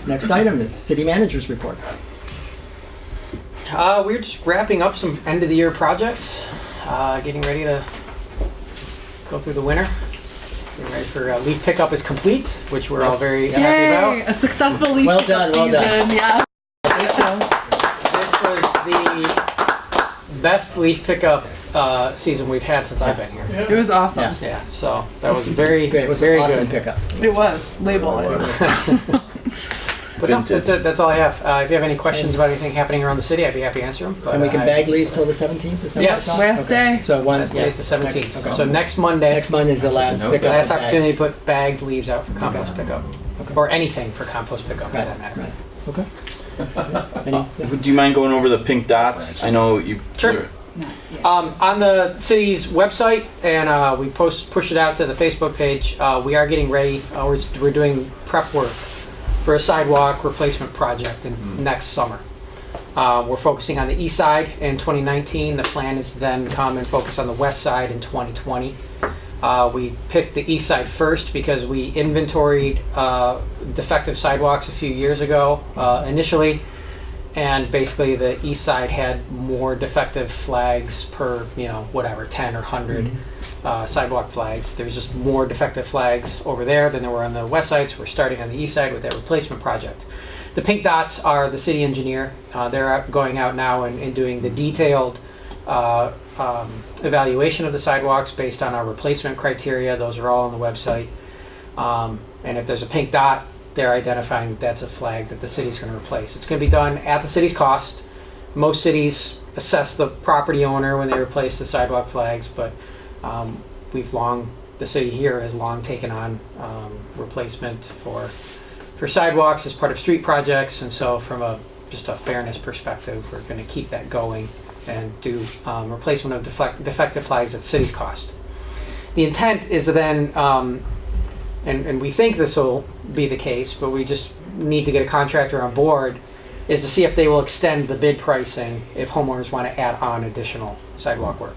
Next item is city manager's report. We're just wrapping up some end of the year projects, getting ready to go through the winter. Getting ready for leaf pickup is complete, which we're all very happy Yay! about. A successful leaf Well pickup done, well done. season. Yeah. This was the best leaf pickup season we've had since I've been here. It was awesome. Yeah, so that was very, Great. It was very an awesome good. pickup. It was. Label it. But no, that's it. That's all I have. If you have any questions about anything happening around the city, I'd be happy to answer them. But And we can bag leaves till the 17th? Is that Yes. what it's Last okay. day. So one, last day is the 17th. Okay. So next Monday, Next Monday is the last pickup. last of opportunity to bags. put bagged leaves out for compost pickup. Okay. Or anything for compost pickup for Right, that matter. right. Okay. Any? Do you mind going over the pink dots? I know you. Sure. On the city's website, and we push it out to the Facebook page, we are getting ready. We're doing prep work for a sidewalk replacement project next summer. We're focusing on the east side in 2019. The plan is to then come and focus on the west side in 2020. We picked the east side first because we inventoried defective sidewalks a few years ago initially, and basically the east side had more defective flags per, 10 or 100 sidewalk flags. There's just more defective flags over there than there were on the west side, so we're starting on the east side with that replacement project. The pink dots are the city engineer. They're going out now and doing the detailed evaluation of the sidewalks based on our replacement criteria. Those are all on the website. And if there's a pink dot, they're identifying that's a flag that the city's going to replace. It's going to be done at the city's cost. Most cities assess the property owner when they replace the sidewalk flags, but the city here has long taken on replacement for sidewalks as part of street projects, and so from just a fairness perspective, we're going to keep that going and do replacement of defective flags at the city's cost. The intent is to then, and we think this will be the case, but we just need to get a contractor on board, is to see if they will extend the bid pricing if homeowners want to add on additional sidewalk work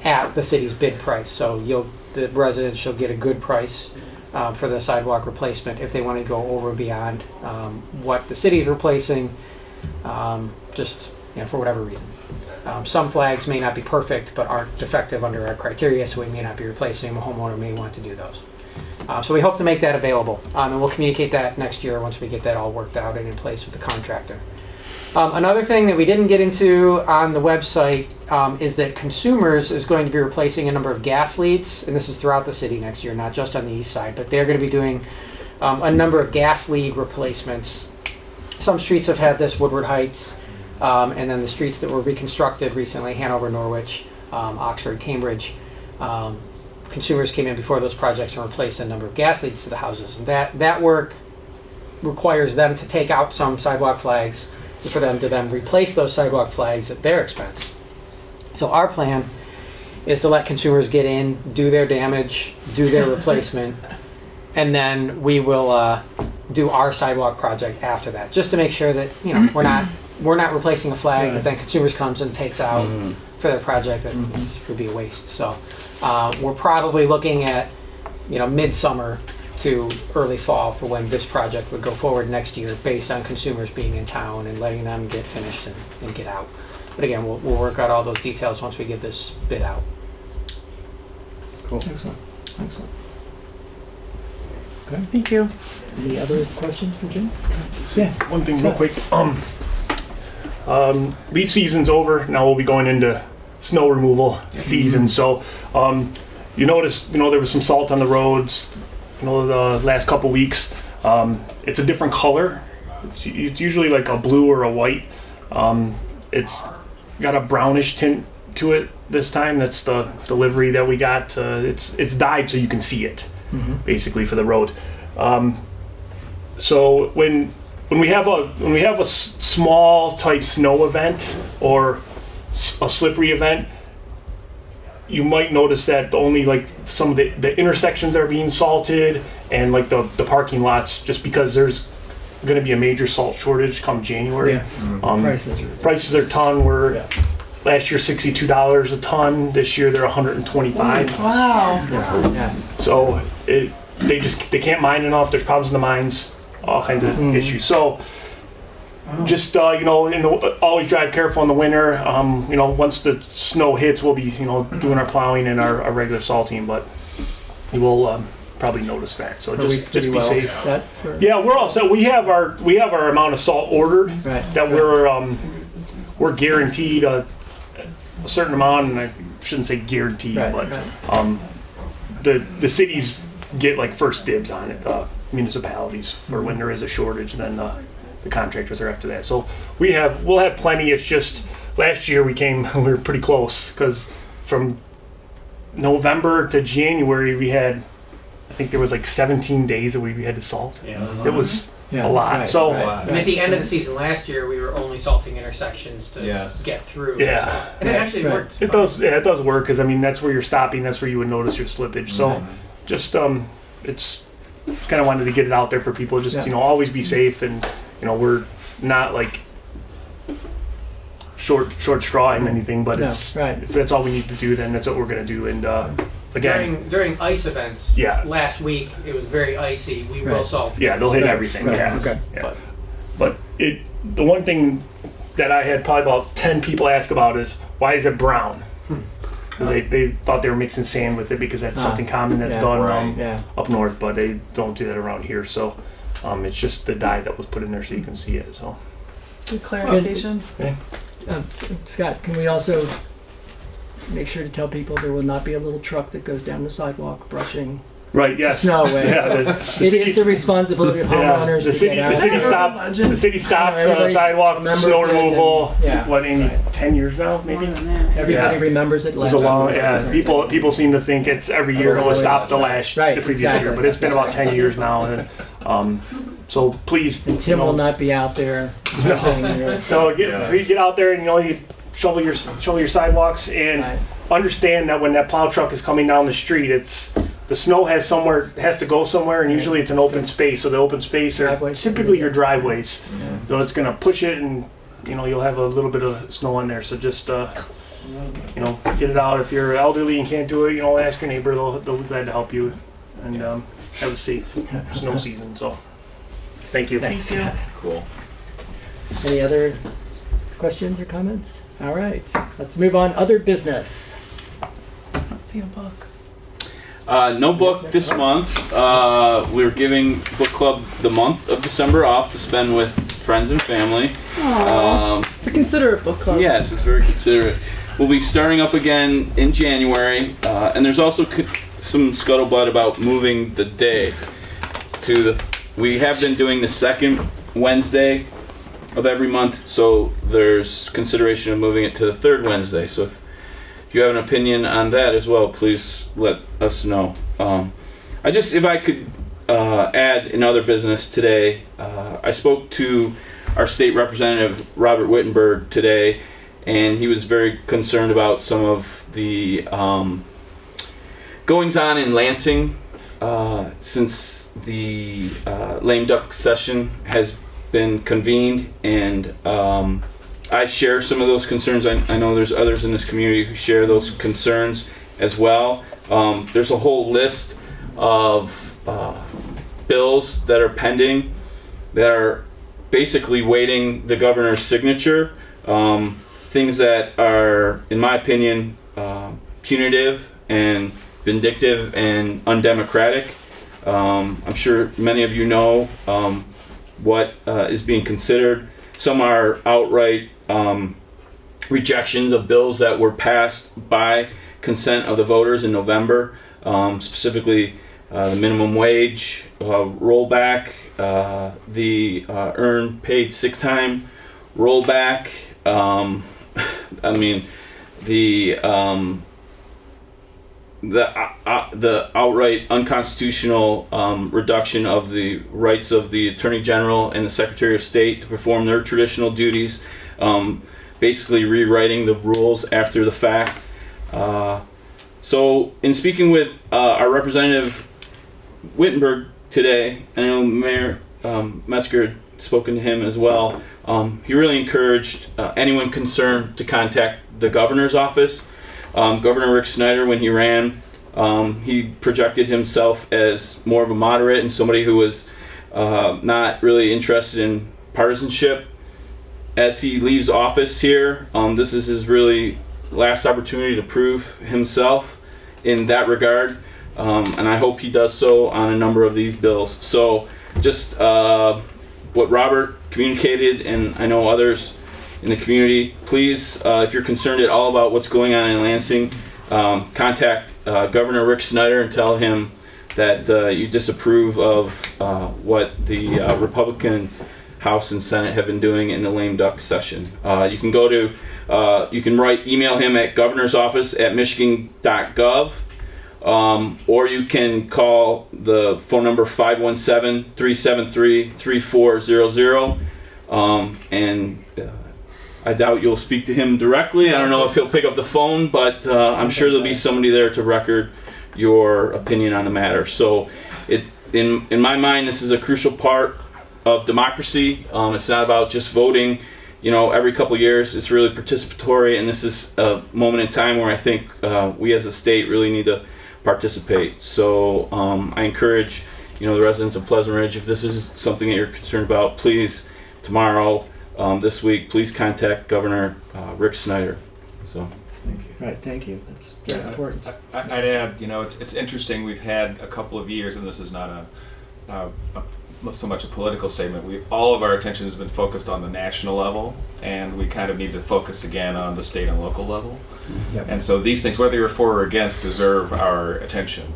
at the city's bid price. So the residents shall get a good price for the sidewalk replacement if they want to go over and beyond what the city is replacing, just for whatever reason. Some flags may not be perfect but aren't defective under our criteria, so we may not be replacing them. A homeowner may want to do those. So we hope to make that available, and we'll communicate that next year once we get that all worked out and in place with the contractor. Another thing that we didn't get into on the website is that Consumers is going to be replacing a number of gas leads, and this is throughout the city next year, not just on the east side, but they're going to be doing a number of gas lead replacements. Some streets have had this, Woodward Heights, and then the streets that were reconstructed recently, Hanover, Norwich, Oxford, Cambridge. Consumers came in before those projects and replaced a number of gas leads to the houses. And that work requires them to take out some sidewalk flags for them to then replace those sidewalk flags at their expense. So our plan is to let Consumers get in, do their damage, do their replacement, and then we will do our sidewalk project after that, just to make sure that we're not replacing a flag that then Consumers comes and takes out for their project. That would be a waste. So we're probably looking at midsummer to early fall for when this project would go forward next year, based on Consumers being in town and letting them get finished and get out. But again, we'll work out all those details once we get this bid out. Cool. Excellent. Excellent. Okay. Thank you. Any other questions for Jim? Yeah. One thing real quick. Leaf season's over. Now we'll be going into snow removal season. So you notice, there was some salt on the roads, the last couple weeks. It's a different color. It's usually like a blue or a white. It's got a brownish tint to it this time. That's the delivery that we got. It's dyed so you can see it, basically, for the road. So when we have a small type snow event or a slippery event, you might notice that only like some of the intersections are being salted and like the parking lots, just because there's going to be a major salt shortage come January. Prices are ton were last year $62 a ton. This year they're $125. Wow. So they can't mine enough. There's problems in the mines, all kinds of issues. So just always drive careful in the winter. Once the snow hits, we'll be doing our plowing and our regular salting, but you will probably notice that. So just be safe. Yeah, we're all set. We have our amount of salt ordered that we're guaranteed a certain amount, and I shouldn't say guaranteed, but the cities get like first dibs on it. Municipalities for when there is a shortage, and then the contractors are after that. So we'll have plenty. It's just last year we were pretty close, because from November to January we had, I think there was like 17 days that we had to salt. It was a lot. And at the end of the season last year, we were only salting intersections to get through. Yeah. And it actually worked. It does. Yeah, it does work, because I mean that's where you're stopping. That's where you would notice your slippage. So just it's kind of wanted to get it out there for people. Just always be safe, and we're not like short straw in anything, but if that's all we need to do, then that's what we're going to do. And again, during ice events, last week it was very icy. We will salt. Yeah, they'll hit everything. Yeah. Okay. Yeah. But the one thing that I had probably about 10 people ask about is, why is it brown? Because they thought they were mixing sand with it, because that's something common that's done up north, but they don't do that around here. So it's just the dye that was put in there, so you can see it. So good clarification. Scott, can we also make sure to tell people there will not be a little truck that goes down the sidewalk brushing Right. Yes. Snow away. It is the responsibility of homeowners. The city stopped sidewalk snow removal. What, in 10 years now, maybe? Everybody remembers it. It was a long. People seem to think it's every year. It was stopped the previous year, but it's been about 10 years now, and so please. And Tim will not be out there. So get out there, and you shovel your sidewalks, and understand that when that plow truck is coming down the street, the snow has to go somewhere, and usually it's an open space. So the open space are typically your driveways. So it's going to push it, and you'll have a little bit of snow on there. So just get it out. If you're elderly and can't do it, ask your neighbor. They'll be glad to help you, and have a safe snow season. So thank you. Thanks. Cool. Any other questions or comments? All right, let's move on. Other business. Let's see a book. No book this month. We're giving book club the month of December off to spend with friends and family. It's a considerate book club. Yes, it's very considerate. We'll be starting up again in January, and there's also some scuttlebutt about moving the day to we have been doing the second Wednesday of every month, so there's consideration of moving it to the third Wednesday. So if you have an opinion on that as well, please let us know. If I could add in other business today, I spoke to our state representative, Robert Wittenberg, today, and he was very concerned about some of the goings on in Lansing since the lame duck session has been convened, and I share some of those concerns. I know there's others in this community who share those concerns as well. There's a whole list of bills that are pending that are basically waiting the governor's signature. Things that are, in my opinion, punitive and vindictive and undemocratic. I'm sure many of you know what is being considered. Some are outright rejections of bills that were passed by consent of the voters in November, specifically the minimum wage rollback, the earned paid sick time rollback. The outright unconstitutional reduction of the rights of the Attorney General and the Secretary of State to perform their traditional duties. basically rewriting the rules after the fact. So in speaking with our representative Wittenberg today, I know Mayor Metzger had spoken to him as well. He really encouraged anyone concerned to contact the governor's office. Governor Rick Snyder, when he ran, he projected himself as more of a moderate and somebody who was not really interested in partisanship. As he leaves office here, this is his really last opportunity to prove himself in that regard, and I hope he does so on a number of these bills. So just what Robert communicated, and I know others in the community, please, if you're concerned at all about what's going on in Lansing, contact Governor Rick Snyder and tell him that you disapprove of what the Republican House and Senate have been doing in the lame duck session. You can go to, you can email him at governorsoffice@michigan.gov, or you can call the phone number 517-373-3400, and I doubt you'll speak to him directly. I don't know if he'll pick up the phone, but I'm sure there'll be somebody there to record your opinion on the matter. So in my mind, this is a crucial part of democracy. It's not about just voting, every couple years. It's really participatory, and this is a moment in time where I think we as a state really need to participate. So I encourage, the residents of Pleasant Ridge, if this is something that you're concerned about, please, tomorrow, this week, please contact Governor Rick Snyder. So. Right, thank you. That's very important. I'd add, it's interesting. We've had a couple of years, and this is not so much a political statement. All of our attention has been focused on the national level, and we kind of need to focus again on the state and local level. Yep. And so these things, whether you're for or against, deserve our attention,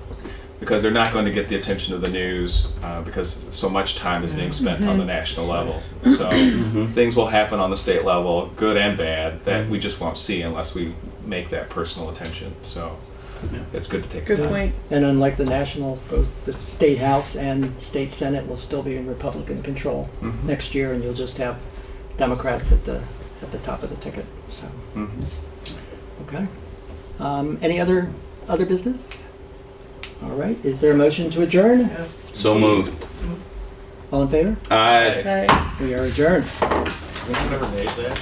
because they're not going to get the attention of the news because so much time is being spent on the national level. So things will happen on the state level, good and bad, that we just won't see unless we make that personal attention. So it's good to take the time. point. And unlike the national, both the state house and state senate will still be in Republican control next year, and you'll just have Democrats at the top of the ticket. So, okay. Any other business? All right. Is there a motion to adjourn? So moved. All in favor? Aye. Okay. We are adjourned. Never made that.